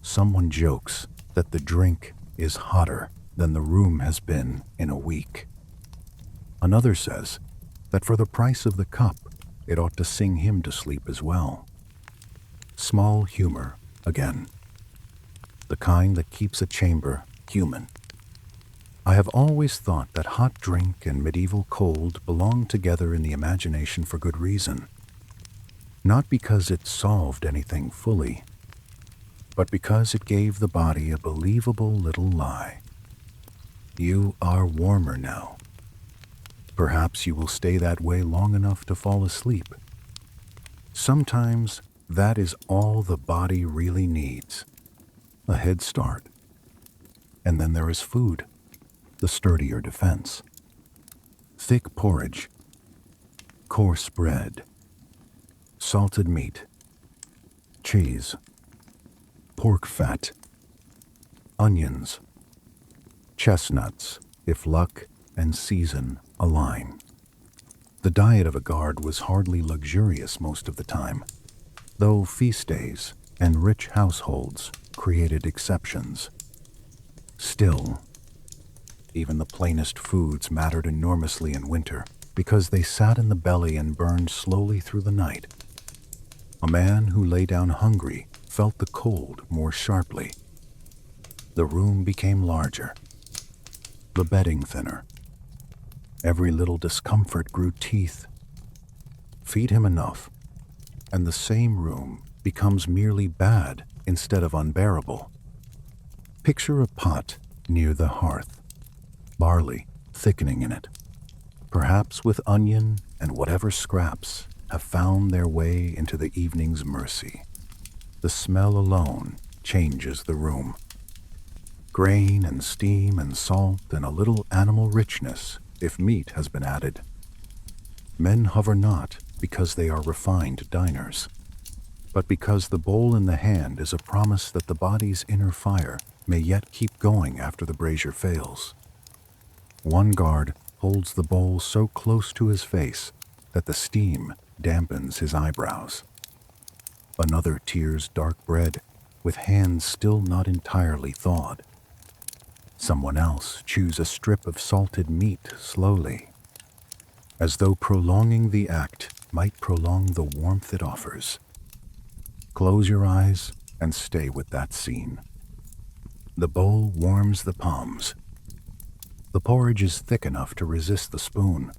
Someone jokes that the drink is hotter than the room has been in a week. Another says that for the price of the cup, it ought to sing him to sleep as well. Small humor, again. The kind that keeps a chamber human. I have always thought that hot drink and medieval cold belonged together in the imagination for good reason. Not because it solved anything fully, but because it gave the body a believable little lie. You are warmer now. Perhaps you will stay that way long enough to fall asleep. Sometimes that is all the body really needs. A head start. And then there is food, the sturdier defense. Thick porridge, coarse bread, salted meat, cheese, pork fat, onions, chestnuts, if luck and season align. The diet of a guard was hardly luxurious most of the time, though feast days and rich households created exceptions. Still, even the plainest foods mattered enormously in winter because they sat in the belly and burned slowly through the night. A man who lay down hungry felt the cold more sharply. The room became larger, the bedding thinner. Every little discomfort grew teeth. Feed him enough, and the same room becomes merely bad instead of unbearable. Picture a pot near the hearth, barley thickening in it, perhaps with onion and whatever scraps have found their way into the evening's mercy. The smell alone changes the room. Grain and steam and salt and a little animal richness if meat has been added. Men hover not because they are refined diners, but because the bowl in the hand is a promise that the body's inner fire may yet keep going after the brazier fails. One guard holds the bowl so close to his face that the steam dampens his eyebrows. Another tears dark bread with hands still not entirely thawed. Someone else chews a strip of salted meat slowly, as though prolonging the act might prolong the warmth it offers. Close your eyes and stay with that scene. The bowl warms the palms. The porridge is thick enough to resist the spoon.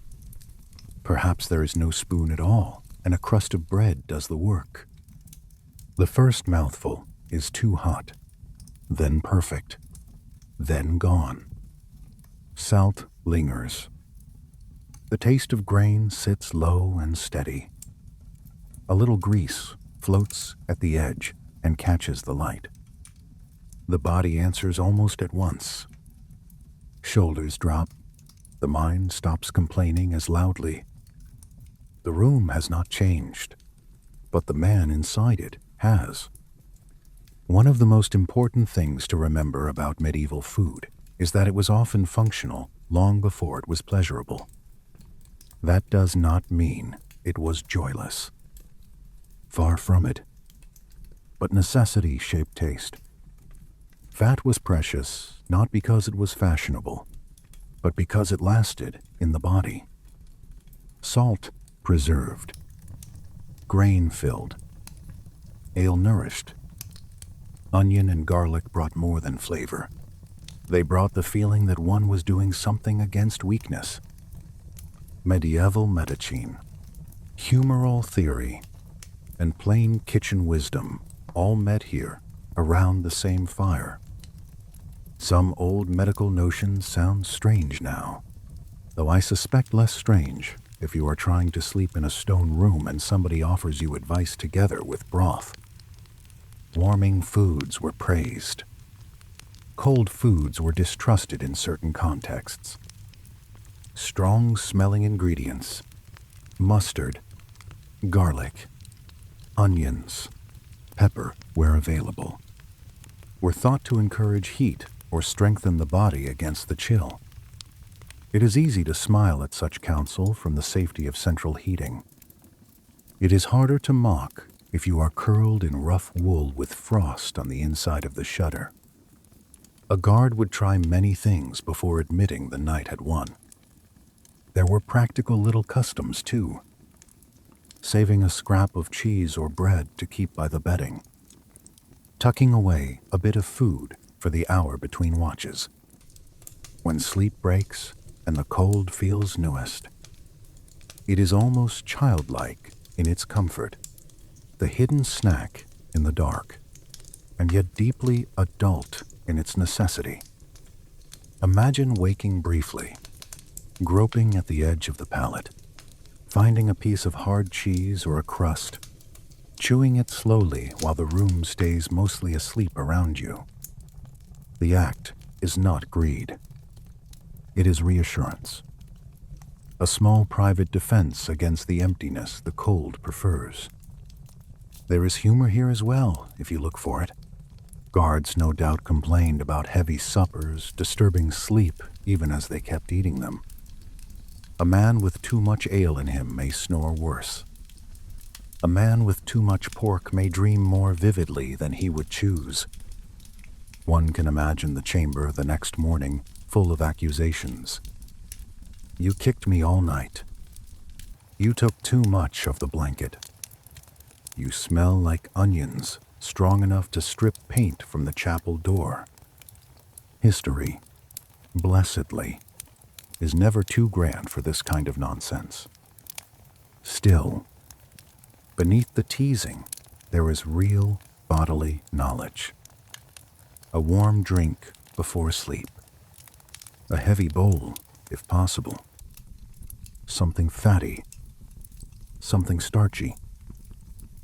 Perhaps there is no spoon at all, and a crust of bread does the work. The first mouthful is too hot, then perfect, then gone. Salt lingers. The taste of grain sits low and steady. A little grease floats at the edge and catches the light. The body answers almost at once. Shoulders drop. The mind stops complaining as loudly. The room has not changed, but the man inside it has. One of the most important things to remember about medieval food is that it was often functional long before it was pleasurable. That does not mean it was joyless. Far from it. But necessity shaped taste. Fat was precious not because it was fashionable, but because it lasted in the body. Salt preserved. Grain filled. Ale nourished. Onion and garlic brought more than flavor. They brought the feeling that one was doing something against weakness. Medieval medicine, humoral theory, and plain kitchen wisdom all met here around the same fire. Some old medical notions sound strange now, though I suspect less strange if you are trying to sleep in a stone room and somebody offers you advice together with broth. Warming foods were praised. Cold foods were distrusted in certain contexts. Strong-smelling ingredients, mustard, garlic, onions, pepper where available, were thought to encourage heat or strengthen the body against the chill. It is easy to smile at such counsel from the safety of central heating. It is harder to mock if you are curled in rough wool with frost on the inside of the shutter. A guard would try many things before admitting the night had won. There were practical little customs, too. Saving a scrap of cheese or bread to keep by the bedding. Tucking away a bit of food for the hour between watches. When sleep breaks and the cold feels newest. It is almost childlike in its comfort, the hidden snack in the dark, and yet deeply adult in its necessity. Imagine waking briefly, groping at the edge of the pallet, finding a piece of hard cheese or a crust, chewing it slowly while the room stays mostly asleep around you. The act is not greed. It is reassurance. A small private defense against the emptiness the cold prefers. There is humor here as well, if you look for it. Guards no doubt complained about heavy suppers, disturbing sleep even as they kept eating them. A man with too much ale in him may snore worse. A man with too much pork may dream more vividly than he would choose. One can imagine the chamber the next morning full of accusations. You kicked me all night. You took too much of the blanket. You smell like onions, strong enough to strip paint from the chapel door. History, blessedly, is never too grand for this kind of nonsense. Still, beneath the teasing, there is real bodily knowledge. A warm drink before sleep. A heavy bowl, if possible. Something fatty. Something starchy.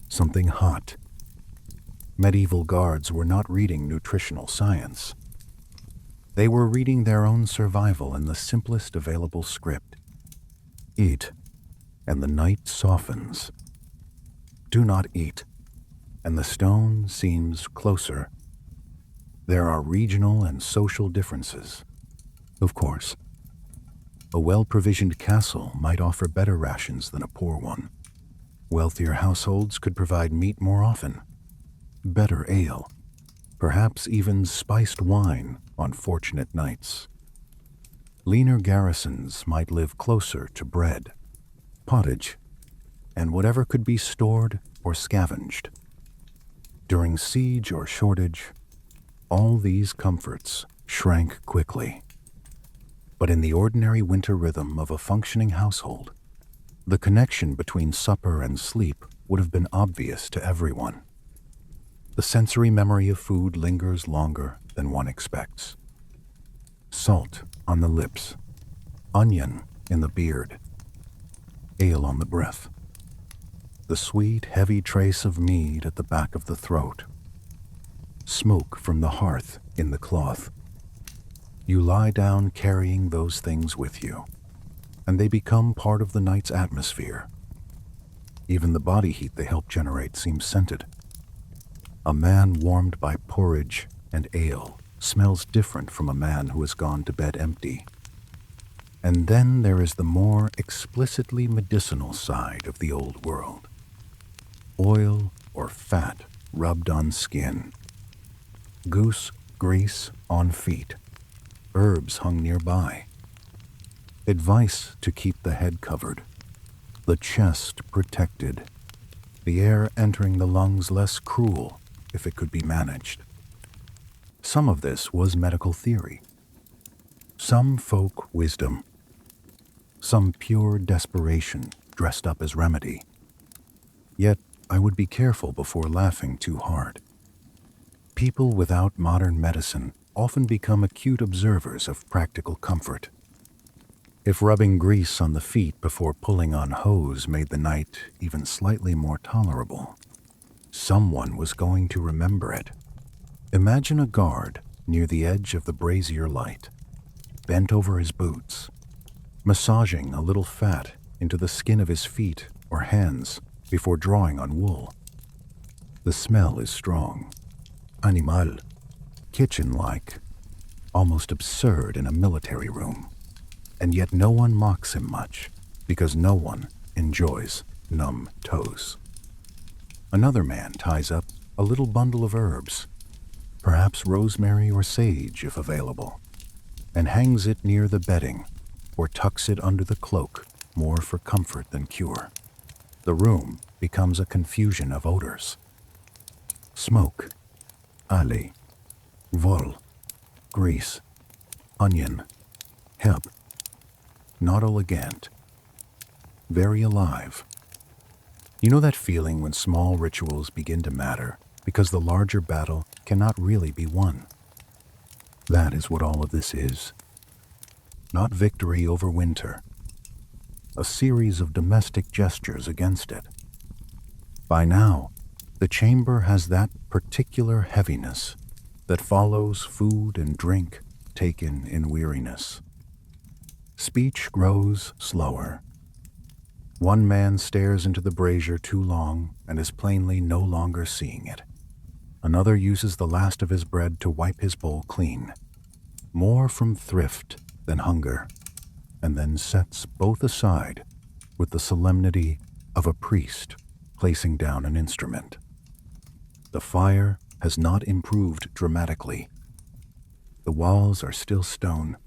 Something hot. Medieval guards were not reading nutritional science. They were reading their own survival in the simplest available script. Eat, and the night softens. Do not eat, and the stone seems closer. There are regional and social differences, of course. A well-provisioned castle might offer better rations than a poor one. Wealthier households could provide meat more often, better ale, perhaps even spiced wine on fortunate nights. Leaner garrisons might live closer to bread, pottage, and whatever could be stored or scavenged. During siege or shortage, all these comforts shrank quickly. But in the ordinary winter rhythm of a functioning household, the connection between supper and sleep would have been obvious to everyone. The sensory memory of food lingers longer than one expects. Salt on the lips, onion in the beard, ale on the breath, the sweet, heavy trace of mead at the back of the throat, smoke from the hearth in the cloth. You lie down carrying those things with you, and they become part of the night's atmosphere. Even the body heat they help generate seems scented. A man warmed by porridge and ale smells different from a man who has gone to bed empty. And then there is the more explicitly medicinal side of the old world. Oil or fat rubbed on skin. Goose grease on feet. Herbs hung nearby. Advice to keep the head covered, the chest protected, the air entering the lungs less cruel if it could be managed. Some of this was medical theory, some folk wisdom, some pure desperation dressed up as remedy. Yet I would be careful before laughing too hard. People without modern medicine often become acute observers of practical comfort. If rubbing grease on the feet before pulling on hose made the night even slightly more tolerable, someone was going to remember it. Imagine a guard near the edge of the brazier light, bent over his boots, massaging a little fat into the skin of his feet or hands before drawing on wool. The smell is strong, animal, kitchen-like, almost absurd in a military room. And yet no one mocks him much, because no one enjoys numb toes. Another man ties up a little bundle of herbs, perhaps rosemary or sage if available, and hangs it near the bedding or tucks it under the cloak, more for comfort than cure. The room becomes a confusion of odors. Smoke, ale, vol, grease, onion, hemp, not elegant, very alive. You know that feeling when small rituals begin to matter because the larger battle cannot really be won? That is what all of this is. Not victory over winter, a series of domestic gestures against it. By now, the chamber has that particular heaviness that follows food and drink taken in weariness. Speech grows slower. One man stares into the brazier too long and is plainly no longer seeing it. Another uses the last of his bread to wipe his bowl clean, more from thrift than hunger, and then sets both aside with the solemnity of a priest placing down an instrument. The fire has not improved dramatically. The walls are still stone.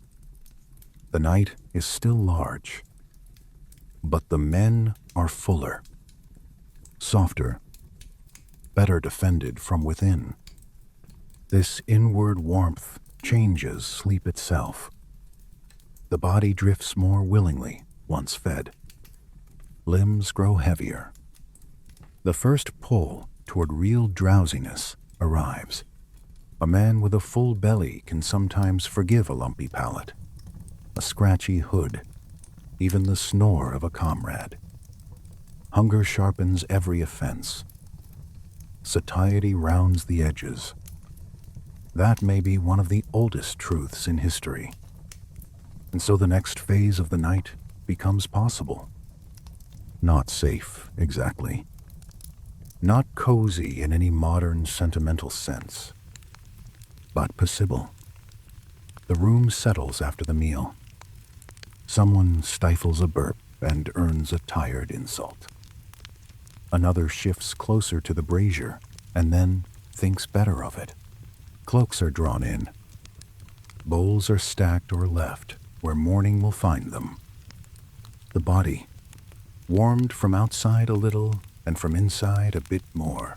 The night is still large. But the men are fuller, softer, better defended from within. This inward warmth changes sleep itself. The body drifts more willingly once fed. Limbs grow heavier. The first pull toward real drowsiness arrives. A man with a full belly can sometimes forgive a lumpy palate, a scratchy hood, even the snore of a comrade. Hunger sharpens every offense. Satiety rounds the edges. That may be one of the oldest truths in history. And so the next phase of the night becomes possible. Not safe, exactly. Not cozy in any modern sentimental sense, but possible. The room settles after the meal. Someone stifles a burp and earns a tired insult. Another shifts closer to the brazier and then thinks better of it. Cloaks are drawn in. Bowls are stacked or left where morning will find them. The body, warmed from outside a little and from inside a bit more,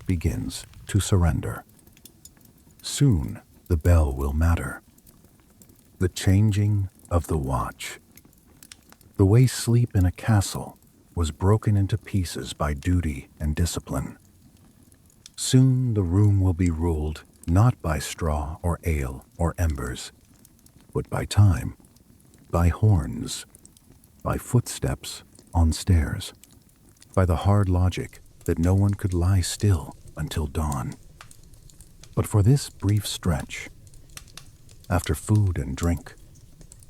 begins to surrender. Soon the bell will matter. The changing of the watch. The way sleep in a castle was broken into pieces by duty and discipline. Soon the room will be ruled not by straw or ale or embers, but by time, by horns, by footsteps on stairs, by the hard logic that no one could lie still until dawn. But for this brief stretch, after food and drink,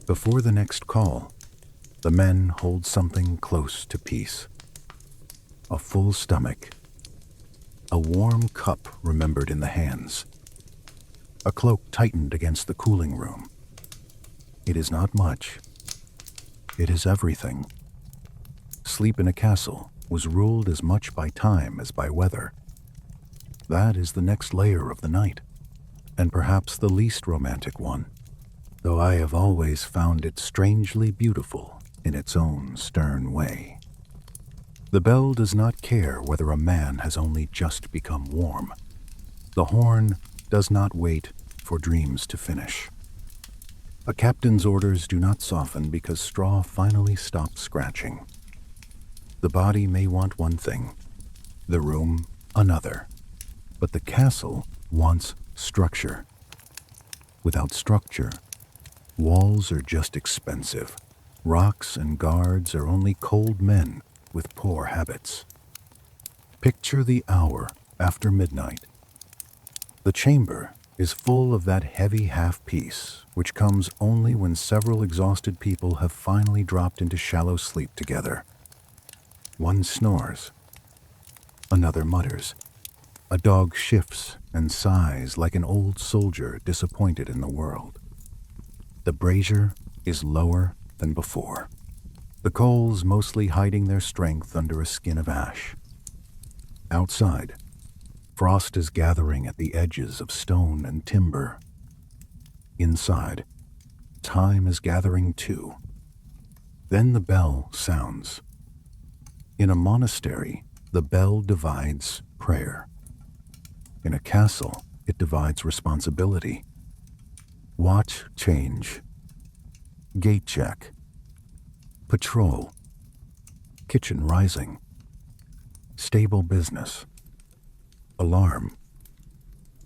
before the next call, the men hold something close to peace. A full stomach, a warm cup remembered in the hands, a cloak tightened against the cooling room. It is not much. It is everything. Sleep in a castle was ruled as much by time as by weather. That is the next layer of the night, and perhaps the least romantic one, though I have always found it strangely beautiful in its own stern way. The bell does not care whether a man has only just become warm. The horn does not wait for dreams to finish. A captain's orders do not soften because straw finally stops scratching. The body may want one thing, the room another, but the castle wants structure. Without structure, walls are just expensive. Rocks and guards are only cold men with poor habits. Picture the hour after midnight. The chamber is full of that heavy half-peace which comes only when several exhausted people have finally dropped into shallow sleep together. One snores. Another mutters. A dog shifts and sighs like an old soldier disappointed in the world. The brazier is lower than before, the coals mostly hiding their strength under a skin of ash. Outside, frost is gathering at the edges of stone and timber. Inside, time is gathering too. Then the bell sounds. In a monastery, the bell divides prayer. In a castle, it divides responsibility. Watch change. Gate check. Patrol. Kitchen rising. Stable business. Alarm.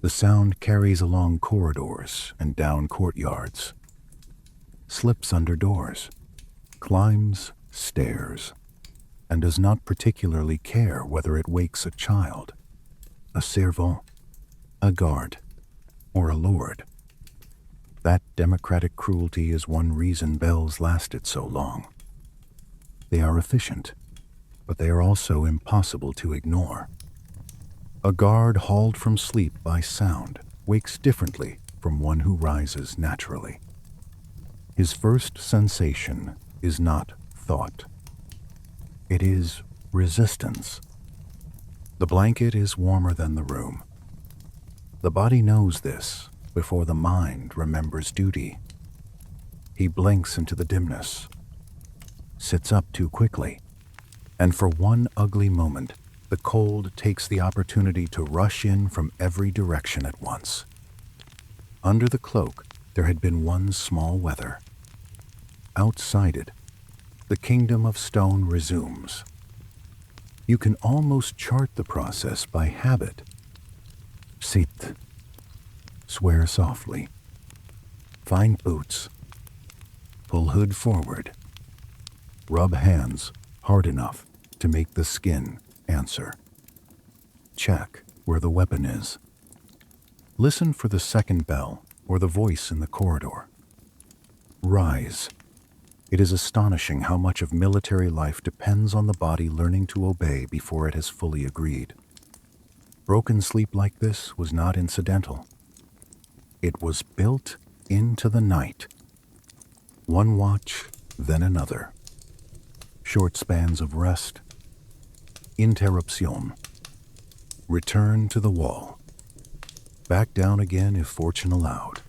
The sound carries along corridors and down courtyards. Slips under doors. Climbs stairs. And does not particularly care whether it wakes a child, a servant, a guard, or a lord. That democratic cruelty is one reason bells lasted so long. They are efficient, but they are also impossible to ignore. A guard hauled from sleep by sound wakes differently from one who rises naturally. His first sensation is not thought. It is resistance. The blanket is warmer than the room. The body knows this before the mind remembers duty. He blinks into the dimness, sits up too quickly, and for one ugly moment, the cold takes the opportunity to rush in from every direction at once. Under the cloak, there had been one small weather. outside it, the kingdom of stone resumes. You can almost chart the process by habit. Sit. Swear softly. Find boots. Pull hood forward. Rub hands hard enough to make the skin answer. Check where the weapon is. Listen for the second bell or the voice in the corridor. Rise. It is astonishing how much of military life depends on the body learning to obey before it has fully agreed. Broken sleep like this was not incidental. It was built into the night. One watch, then another. Short spans of rest. Interruption. Return to the wall. Back down again if fortune allowed.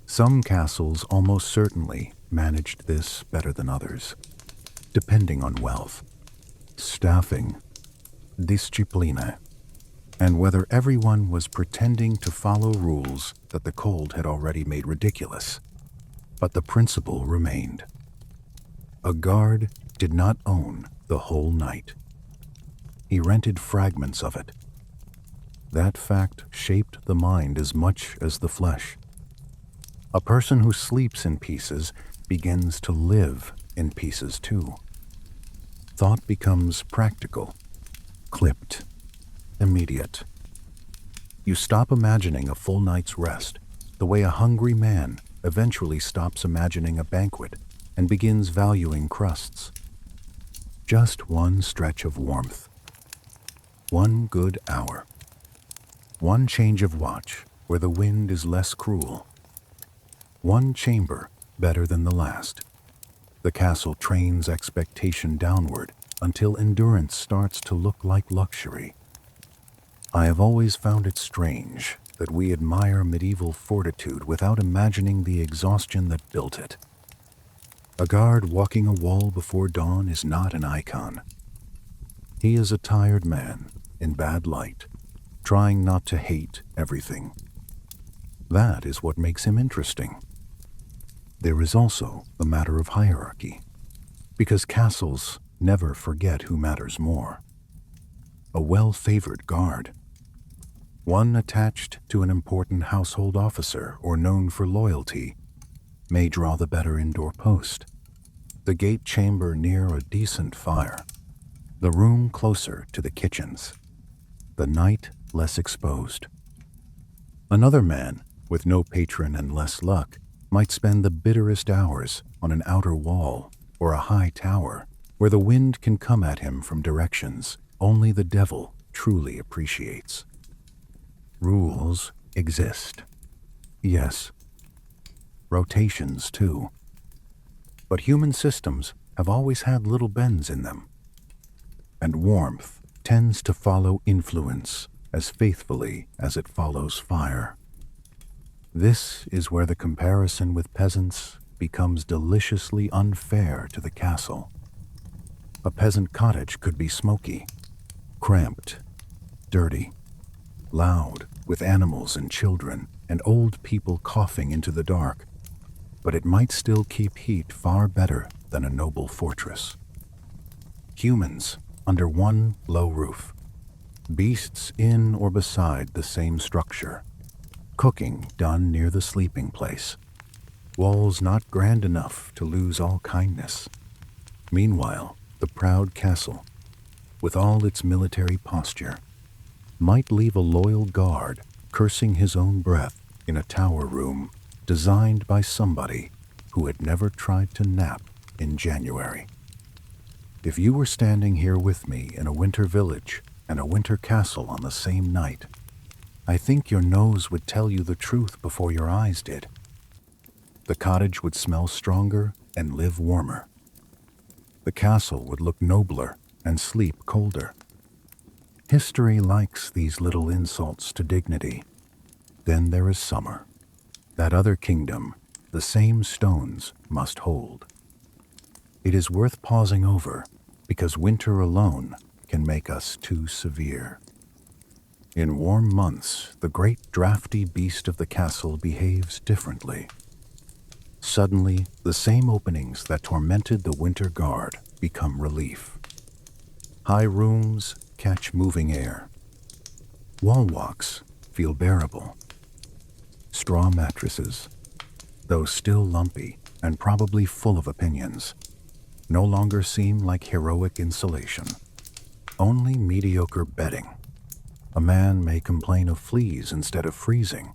Some castles almost certainly managed this better than others, depending on wealth, staffing, disciplina, and whether everyone was pretending to follow rules that the cold had already made ridiculous. But the principle remained. A guard did not own the whole night. He rented fragments of it. That fact shaped the mind as much as the flesh. A person who sleeps in pieces begins to live in pieces too. Thought becomes practical, clipped, immediate. You stop imagining a full night's rest, the way a hungry man eventually stops imagining a banquet and begins valuing crusts. Just one stretch of warmth. One good hour. One change of watch where the wind is less cruel. One chamber better than the last. The castle trains expectation downward until endurance starts to look like luxury. I have always found it strange that we admire medieval fortitude without imagining the exhaustion that built it. A guard walking a wall before dawn is not an icon. He is a tired man in bad light, trying not to hate everything. That is what makes him interesting. There is also the matter of hierarchy, because castles never forget who matters more. A well-favored guard, one attached to an important household officer or known for loyalty, may draw the better indoor post. The gate chamber near a decent fire, the room closer to the kitchens, the night less exposed. Another man, with no patron and less luck, might spend the bitterest hours on an outer wall or a high tower where the wind can come at him from directions only the devil truly appreciates. Rules exist. Yes. Rotations, too. But human systems have always had little bends in them. And warmth tends to follow influence as faithfully as it follows fire. This is where the comparison with peasants becomes deliciously unfair to the castle. A peasant cottage could be smoky, cramped, dirty, loud with animals and children and old people coughing into the dark, but it might still keep heat far better than a noble fortress. Humans under one low roof, beasts in or beside the same structure, cooking done near the sleeping place, walls not grand enough to lose all kindness. Meanwhile, the proud castle, with all its military posture, might leave a loyal guard cursing his own breath in a tower room designed by somebody who had never tried to nap in January. If you were standing here with me in a winter village and a winter castle on the same night, I think your nose would tell you the truth before your eyes did. The cottage would smell stronger and live warmer. The castle would look nobler and sleep colder. History likes these little insults to dignity. Then there is summer. That other kingdom, the same stones must hold. It is worth pausing over, because winter alone can make us too severe. In warm months, the great drafty beast of the castle behaves differently. Suddenly, the same openings that tormented the winter guard become relief. High rooms catch moving air. Wall walks feel bearable. Straw mattresses, though still lumpy and probably full of opinions, no longer seem like heroic insulation. Only mediocre bedding. A man may complain of fleas instead of freezing,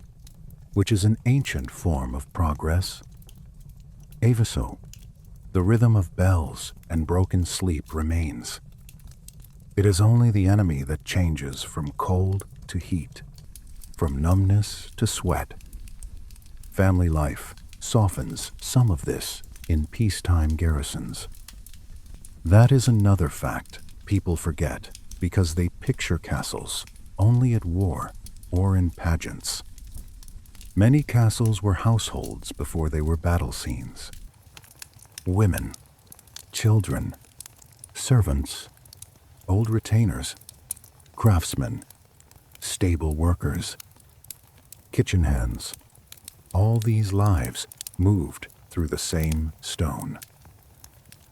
which is an ancient form of progress. Evaso, the rhythm of bells and broken sleep remains. It is only the enemy that changes from cold to heat, from numbness to sweat. Family life softens some of this in peacetime garrisons. That is another fact people forget because they picture castles only at war or in pageants. Many castles were households before they were battle scenes. Women, children, servants, old retainers, craftsmen, stable workers, kitchen hands, all these lives moved through the same stone.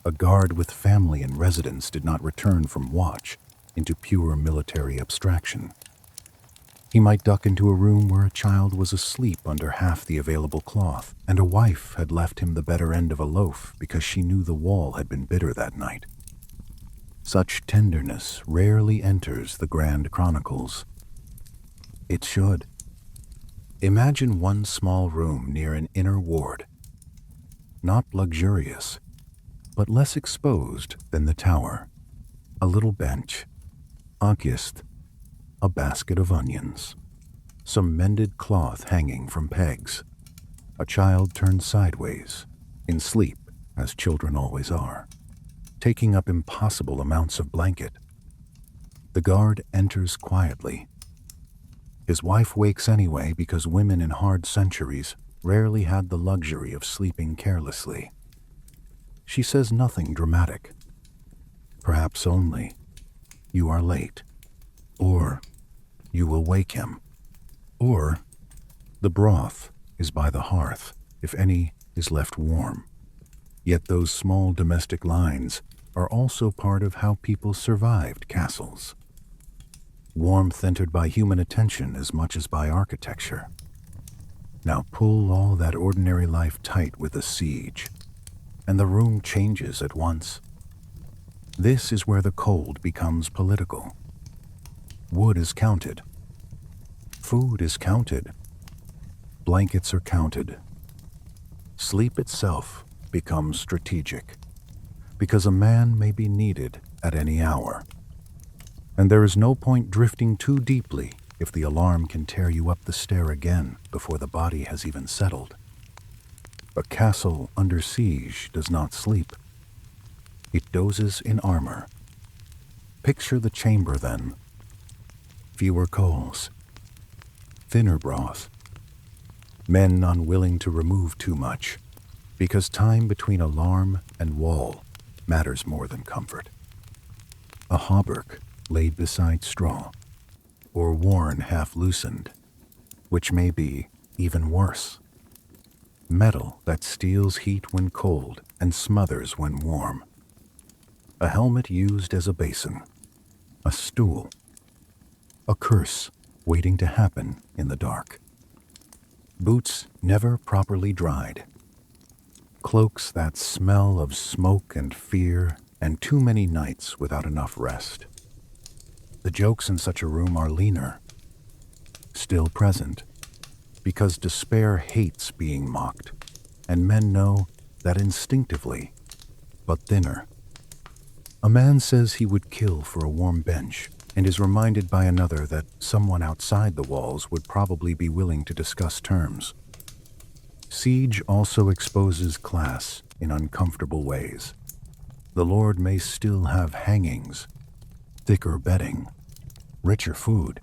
A guard with family and residence did not return from watch into pure military abstraction. He might duck into a room where a child was asleep under half the available cloth, and a wife had left him the better end of a loaf because she knew the wall had been bitter that night. Such tenderness rarely enters the grand chronicles. It should. Imagine one small room near an inner ward, not luxurious, but less exposed than the tower. A little bench, August, a basket of onions, some mended cloth hanging from pegs, a child turned sideways, in sleep, as children always are, taking up impossible amounts of blanket. The guard enters quietly. His wife wakes anyway because women in hard centuries rarely had the luxury of sleeping carelessly. She says nothing dramatic. Perhaps only, "You are late," or "You will wake him," or "The broth is by the hearth, if any is left warm." Yet those small domestic lines are also part of how people survived castles. Warmth entered by human attention as much as by architecture. Now pull all that ordinary life tight with a siege, and the room changes at once. This is where the cold becomes political. Wood is counted. Food is counted. Blankets are counted. Sleep itself becomes strategic, because a man may be needed at any hour. And there is no point drifting too deeply if the alarm can tear you up the stair again before the body has even settled. A castle under siege does not sleep. It dozes in armor. Picture the chamber then. Fewer coals, thinner broth, men unwilling to remove too much, because time between alarm and wall matters more than comfort. A hauberk laid beside straw, or worn half loosened, which may be even worse. Metal that steals heat when cold and smothers when warm. A helmet used as a basin. A stool. A curse waiting to happen in the dark. Boots never properly dried. Cloaks that smell of smoke and fear, and too many nights without enough rest. The jokes in such a room are leaner, still present, because despair hates being mocked, and men know that instinctively, but thinner. A man says he would kill for a warm bench, and is reminded by another that someone outside the walls would probably be willing to discuss terms. Siege also exposes class in uncomfortable ways. The Lord may still have hangings, thicker bedding, richer food,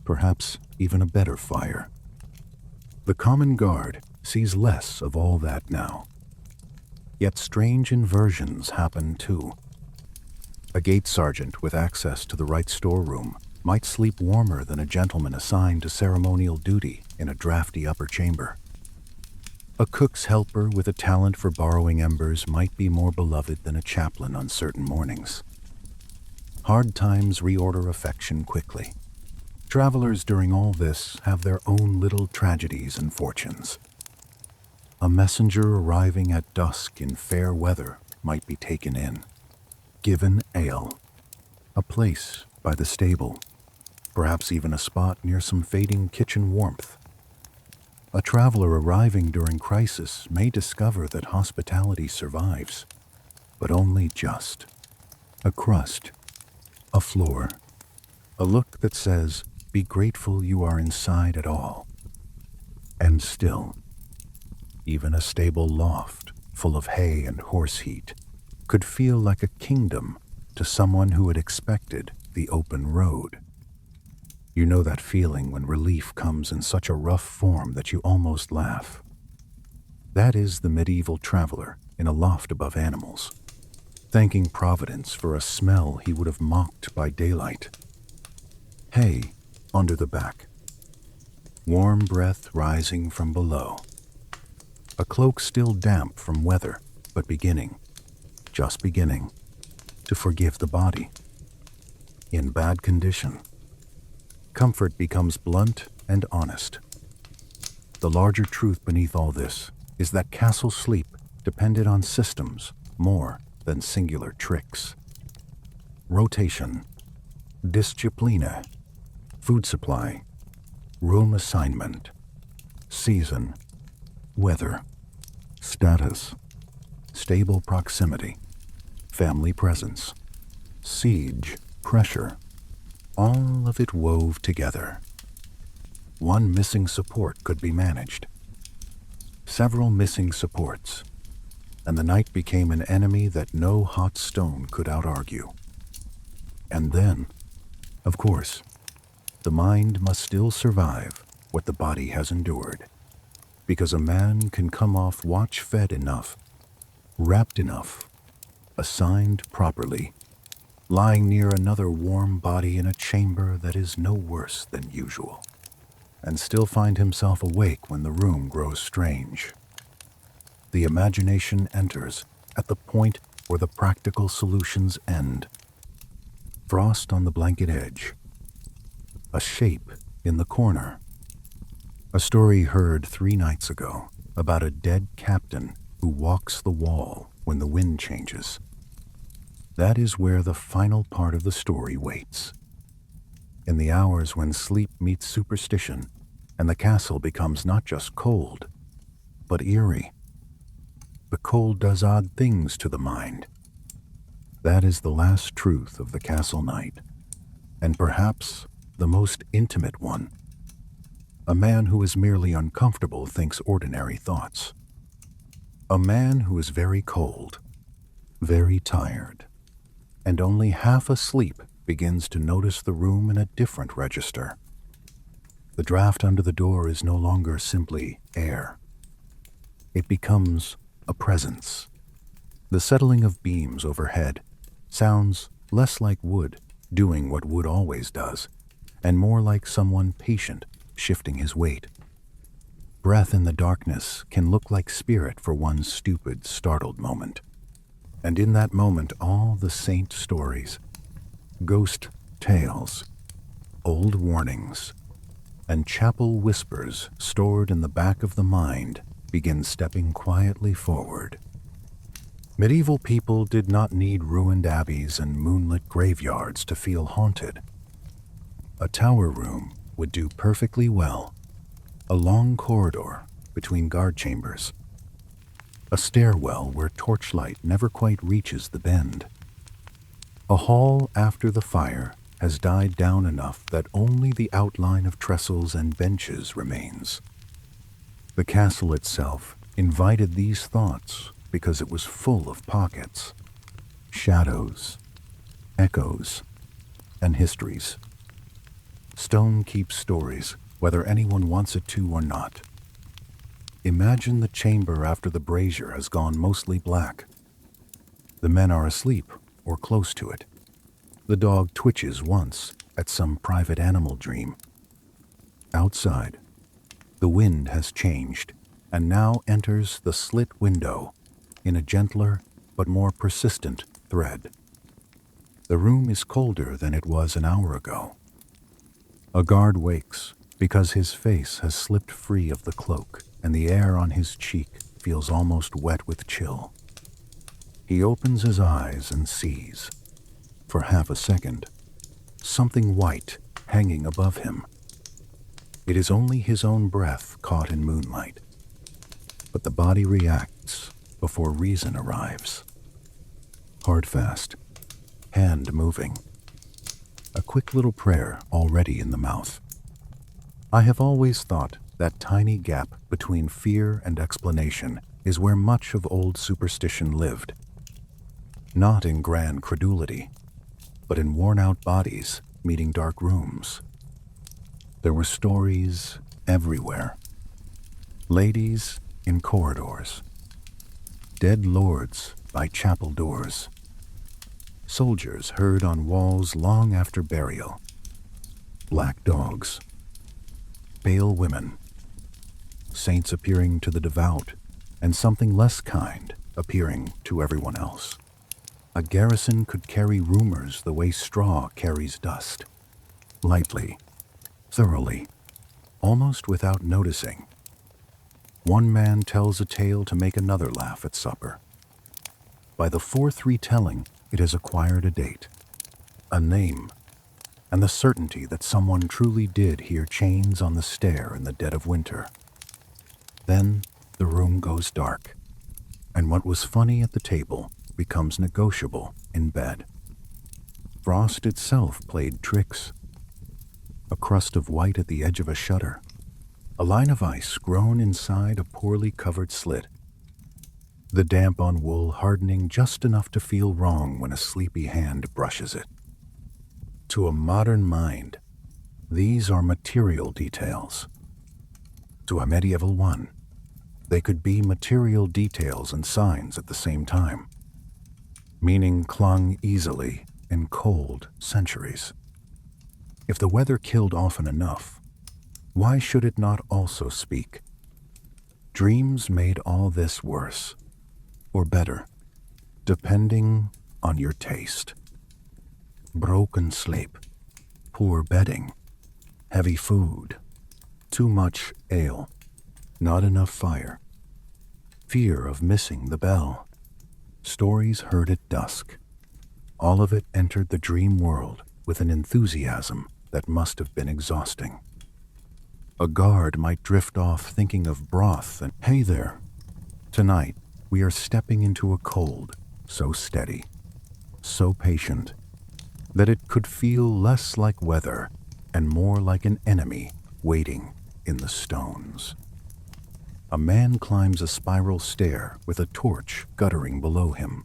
perhaps even a better fire. The common guard sees less of all that now. Yet strange inversions happen too. A gate sergeant with access to the right storeroom might sleep warmer than a gentleman assigned to ceremonial duty in a drafty upper chamber. A cook's helper with a talent for borrowing embers might be more beloved than a chaplain on certain mornings. Hard times reorder affection quickly. Travelers during all this have their own little tragedies and fortunes. A messenger arriving at dusk in fair weather might be taken in, given ale, a place by the stable, perhaps even a spot near some fading kitchen warmth. A traveler arriving during crisis may discover that hospitality survives, but only just. A crust, a floor, a look that says, "Be grateful you are inside at all." And still, even a stable loft full of hay and horse heat could feel like a kingdom to someone who had expected the open road. You know that feeling when relief comes in such a rough form that you almost laugh. That is the medieval traveler in a loft above animals, thanking Providence for a smell he would have mocked by daylight. Hay under the back, warm breath rising from below, a cloak still damp from weather, but just beginning, to forgive the body. In bad condition, comfort becomes blunt and honest. The larger truth beneath all this is that castle sleep depended on systems more than singular tricks. Rotation, disciplina, food supply, room assignment, season, weather, status, stable proximity, family presence, siege, pressure, all of it wove together. One missing support could be managed. Several missing supports, and the night became an enemy that no hot stone could out-argue. And then, of course, the mind must still survive what the body has endured, because a man can come off watch-fed enough, wrapped enough, assigned properly, lying near another warm body in a chamber that is no worse than usual, and still find himself awake when the room grows strange. The imagination enters at the point where the practical solutions end. Frost on the blanket edge, a shape in the corner. A story heard 3 nights ago about a dead captain who walks the wall when the wind changes. That is where the final part of the story waits. In the hours when sleep meets superstition and the castle becomes not just cold, but eerie. The cold does odd things to the mind. That is the last truth of the castle night, and perhaps the most intimate one. A man who is merely uncomfortable thinks ordinary thoughts. A man who is very cold, very tired, and only half asleep begins to notice the room in a different register. The draft under the door is no longer simply air. It becomes a presence. The settling of beams overhead sounds less like wood doing what wood always does, and more like someone patient shifting his weight. Breath in the darkness can look like spirit for one stupid, startled moment. And in that moment, all the saint stories, ghost tales, old warnings, and chapel whispers stored in the back of the mind begin stepping quietly forward. Medieval people did not need ruined abbeys and moonlit graveyards to feel haunted. A tower room would do perfectly well. A long corridor between guard chambers. A stairwell where torchlight never quite reaches the bend. A hall after the fire has died down enough that only the outline of trestles and benches remains. The castle itself invited these thoughts because it was full of pockets, shadows, echoes, and histories. Stone keeps stories, whether anyone wants it to or not. Imagine the chamber after the brazier has gone mostly black. The men are asleep or close to it. The dog twitches once at some private animal dream. Outside, the wind has changed, and now enters the slit window in a gentler but more persistent thread. The room is colder than it was an hour ago. A guard wakes because his face has slipped free of the cloak and the air on his cheek feels almost wet with chill. He opens his eyes and sees, for half a second, something white hanging above him. It is only his own breath caught in moonlight, but the body reacts before reason arrives. Hard fast, hand moving, a quick little prayer already in the mouth. I have always thought that tiny gap between fear and explanation is where much of old superstition lived. Not in grand credulity, but in worn-out bodies meeting dark rooms. There were stories everywhere. Ladies in corridors. Dead lords by chapel doors. Soldiers heard on walls long after burial. Black dogs. Pale women. Saints appearing to the devout, and something less kind appearing to everyone else. A garrison could carry rumors the way straw carries dust. Lightly, thoroughly, almost without noticing. One man tells a tale to make another laugh at supper. By the fourth retelling, it has acquired a date, a name, and the certainty that someone truly did hear chains on the stair in the dead of winter. Then the room goes dark, and what was funny at the table becomes negotiable in bed. Frost itself played tricks. A crust of white at the edge of a shutter, a line of ice grown inside a poorly covered slit, the damp on wool hardening just enough to feel wrong when a sleepy hand brushes it. To a modern mind, these are material details. To a medieval one, they could be material details and signs at the same time. Meaning clung easily in cold centuries. If the weather killed often enough, why should it not also speak? Dreams made all this worse, or better, depending on your taste. Broken sleep, poor bedding, heavy food, too much ale, not enough fire, fear of missing the bell, stories heard at dusk. All of it entered the dream world with an enthusiasm that must have been exhausting. A guard might drift off thinking of broth and, hey there, tonight we are stepping into a cold so steady, so patient, that it could feel less like weather and more like an enemy waiting in the stones. A man climbs a spiral stair with a torch guttering below him.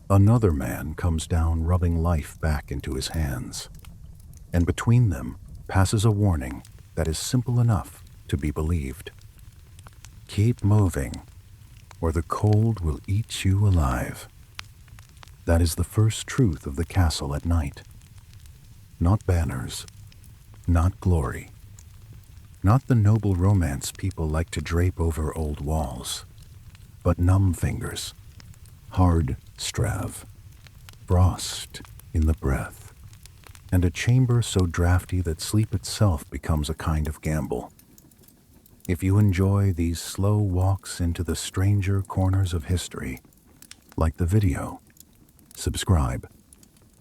Another man comes down rubbing life back into his hands. And between them passes a warning that is simple enough to be believed. Keep moving, or the cold will eat you alive. That is the first truth of the castle at night. Not banners, not glory, not the noble romance people like to drape over old walls, but numb fingers, hard strav, frost in the breath, and a chamber so drafty that sleep itself becomes a kind of gamble. If you enjoy these slow walks into the stranger corners of history, like the video, subscribe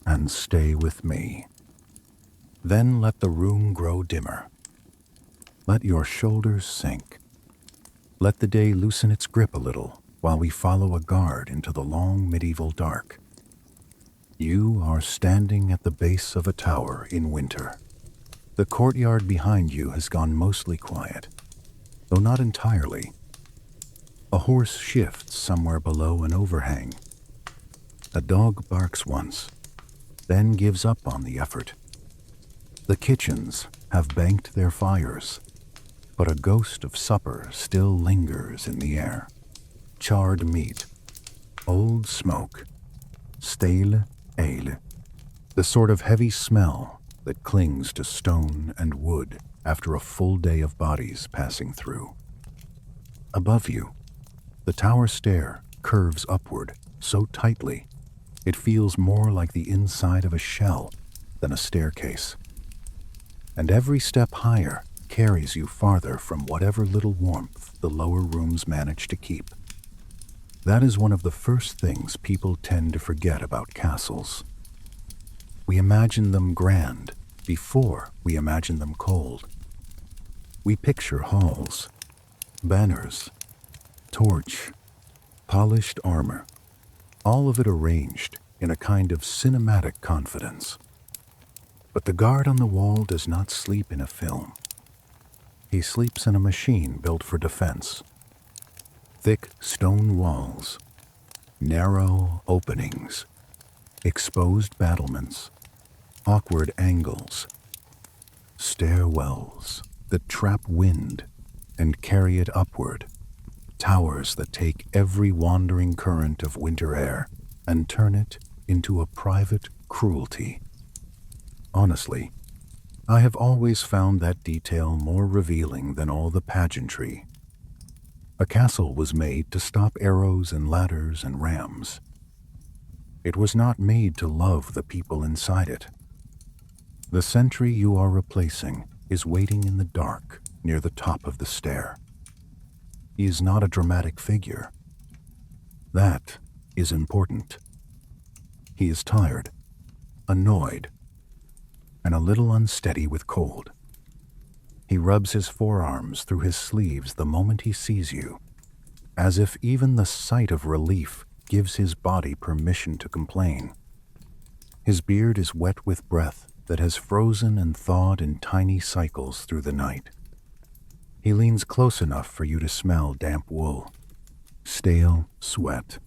and stay with me. Then let the room grow dimmer. Let your shoulders sink. Let the day loosen its grip a little while we follow a guard into the long medieval dark. You are standing at the base of a tower in winter. The courtyard behind you has gone mostly quiet, though not entirely. A horse shifts somewhere below an overhang. A dog barks once, then gives up on the effort. The kitchens have banked their fires, but a ghost of supper still lingers in the air. Charred meat, old smoke, stale ale, the sort of heavy smell that clings to stone and wood after a full day of bodies passing through. Above you, the tower stair curves upward so tightly it feels more like the inside of a shell than a staircase. And every step higher carries you farther from whatever little warmth the lower rooms manage to keep. That is one of the first things people tend to forget about castles. We imagine them grand before we imagine them cold. We picture halls, banners, torch, polished armor, all of it arranged in a kind of cinematic confidence. But the guard on the wall does not sleep in a film. He sleeps in a machine built for defense. Thick stone walls, narrow openings, exposed battlements, awkward angles, stairwells that trap wind and carry it upward, towers that take every wandering current of winter air and turn it into a private cruelty. Honestly, I have always found that detail more revealing than all the pageantry. A castle was made to stop arrows and ladders and rams. It was not made to love the people inside it. The sentry you are replacing is waiting in the dark near the top of the stair. He is not a dramatic figure. That is important. He is tired, annoyed, and a little unsteady with cold. He rubs his forearms through his sleeves the moment he sees you, as if even the sight of relief gives his body permission to complain. His beard is wet with breath that has frozen and thawed in tiny cycles through the night. He leans close enough for you to smell damp wool, stale sweat,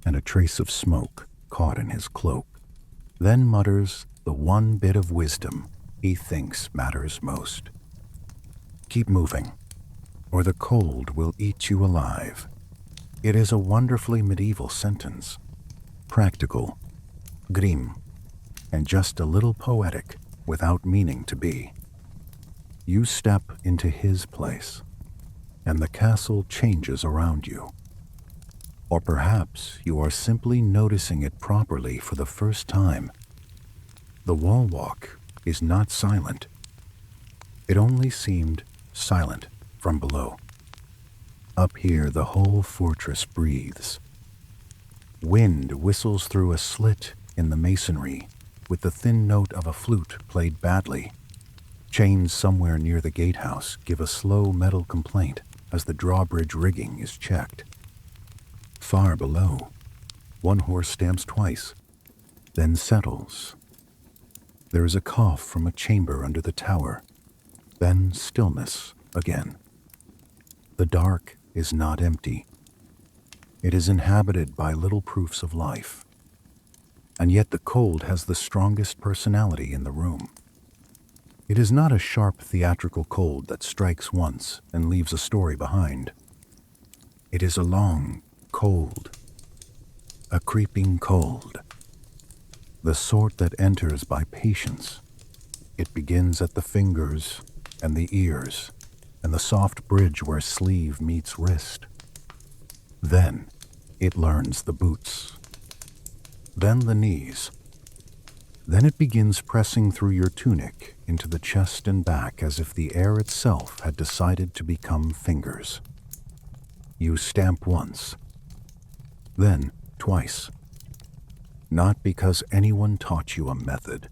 and a trace of smoke caught in his cloak, then mutters the one bit of wisdom he thinks matters most. Keep moving, or the cold will eat you alive. It is a wonderfully medieval sentence, practical, grim, and just a little poetic without meaning to be. You step into his place, and the castle changes around you. Or perhaps you are simply noticing it properly for the first time. The wall walk is not silent. It only seemed silent from below. Up here, the whole fortress breathes. Wind whistles through a slit in the masonry with the thin note of a flute played badly. Chains somewhere near the gatehouse give a slow metal complaint as the drawbridge rigging is checked. Far below, one horse stamps twice, then settles. There is a cough from a chamber under the tower, then stillness again. The dark is not empty. It is inhabited by little proofs of life. And yet the cold has the strongest personality in the room. It is not a sharp theatrical cold that strikes once and leaves a story behind. It is a long cold, a creeping cold, the sort that enters by patience. It begins at the fingers and the ears and the soft bridge where sleeve meets wrist. Then it learns the boots, then the knees. Then it begins pressing through your tunic into the chest and back as if the air itself had decided to become fingers. You stamp once, then twice. Not because anyone taught you a method,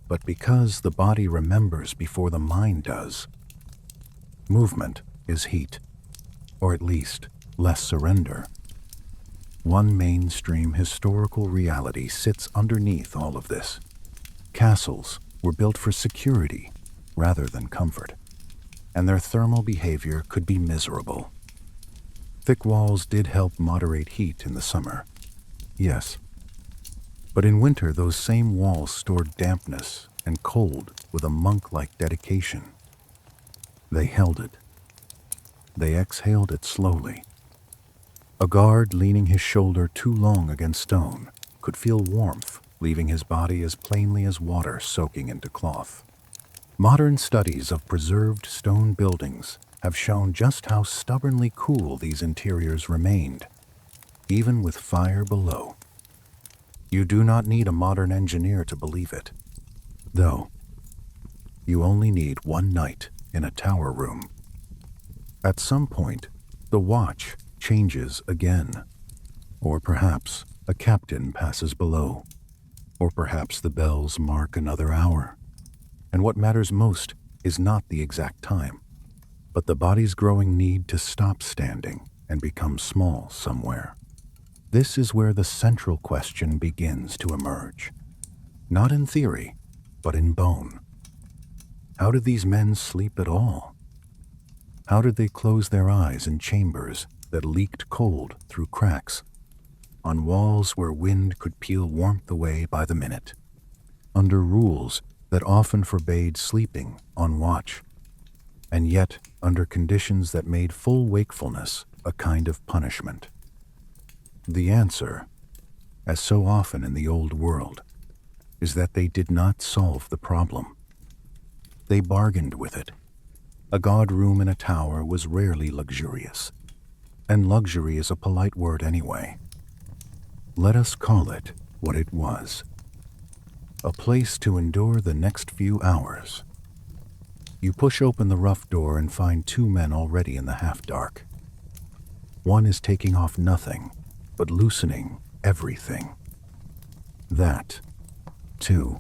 but because the body remembers before the mind does. Movement is heat, or at least less surrender. One mainstream historical reality sits underneath all of this. Castles were built for security rather than comfort, and their thermal behavior could be miserable. Thick walls did help moderate heat in the summer, yes. But in winter, those same walls stored dampness and cold with a monk-like dedication. They held it. They exhaled it slowly. A guard leaning his shoulder too long against stone could feel warmth leaving his body as plainly as water soaking into cloth. Modern studies of preserved stone buildings have shown just how stubbornly cool these interiors remained, even with fire below. You do not need a modern engineer to believe it, though. You only need one night in a tower room. At some point, the watch changes again. Or perhaps a captain passes below. Or perhaps the bells mark another hour. And what matters most is not the exact time, but the body's growing need to stop standing and become small somewhere. This is where the central question begins to emerge. Not in theory, but in bone. How did these men sleep at all? How did they close their eyes in chambers that leaked cold through cracks, on walls where wind could peel warmth away by the minute, under rules that often forbade sleeping on watch, and yet under conditions that made full wakefulness a kind of punishment? The answer, as so often in the old world, is that they did not solve the problem. They bargained with it. A god room in a tower was rarely luxurious, and luxury is a polite word anyway. Let us call it what it was. A place to endure the next few hours. You push open the rough door and find two men already in the half-dark. One is taking off nothing, but loosening everything. That, too,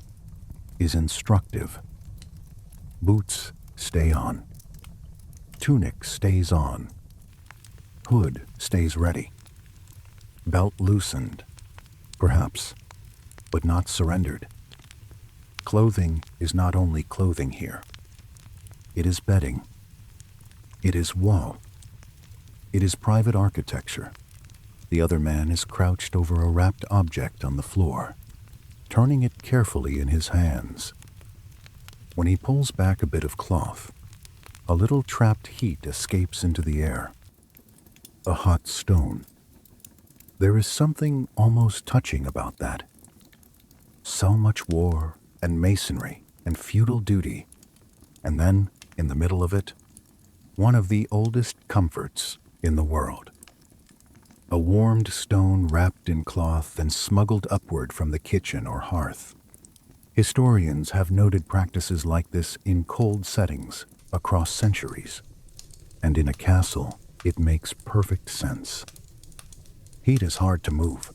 is instructive. Boots stay on. Tunic stays on. Hood stays ready. Belt loosened, perhaps, but not surrendered. Clothing is not only clothing here. It is bedding. It is wall. It is private architecture. The other man is crouched over a wrapped object on the floor, turning it carefully in his hands. When he pulls back a bit of cloth, a little trapped heat escapes into the air. A hot stone. There is something almost touching about that. So much war and masonry and feudal duty, and then, in the middle of it, one of the oldest comforts in the world. A warmed stone wrapped in cloth and smuggled upward from the kitchen or hearth. Historians have noted practices like this in cold settings across centuries, and in a castle, it makes perfect sense. Heat is hard to move,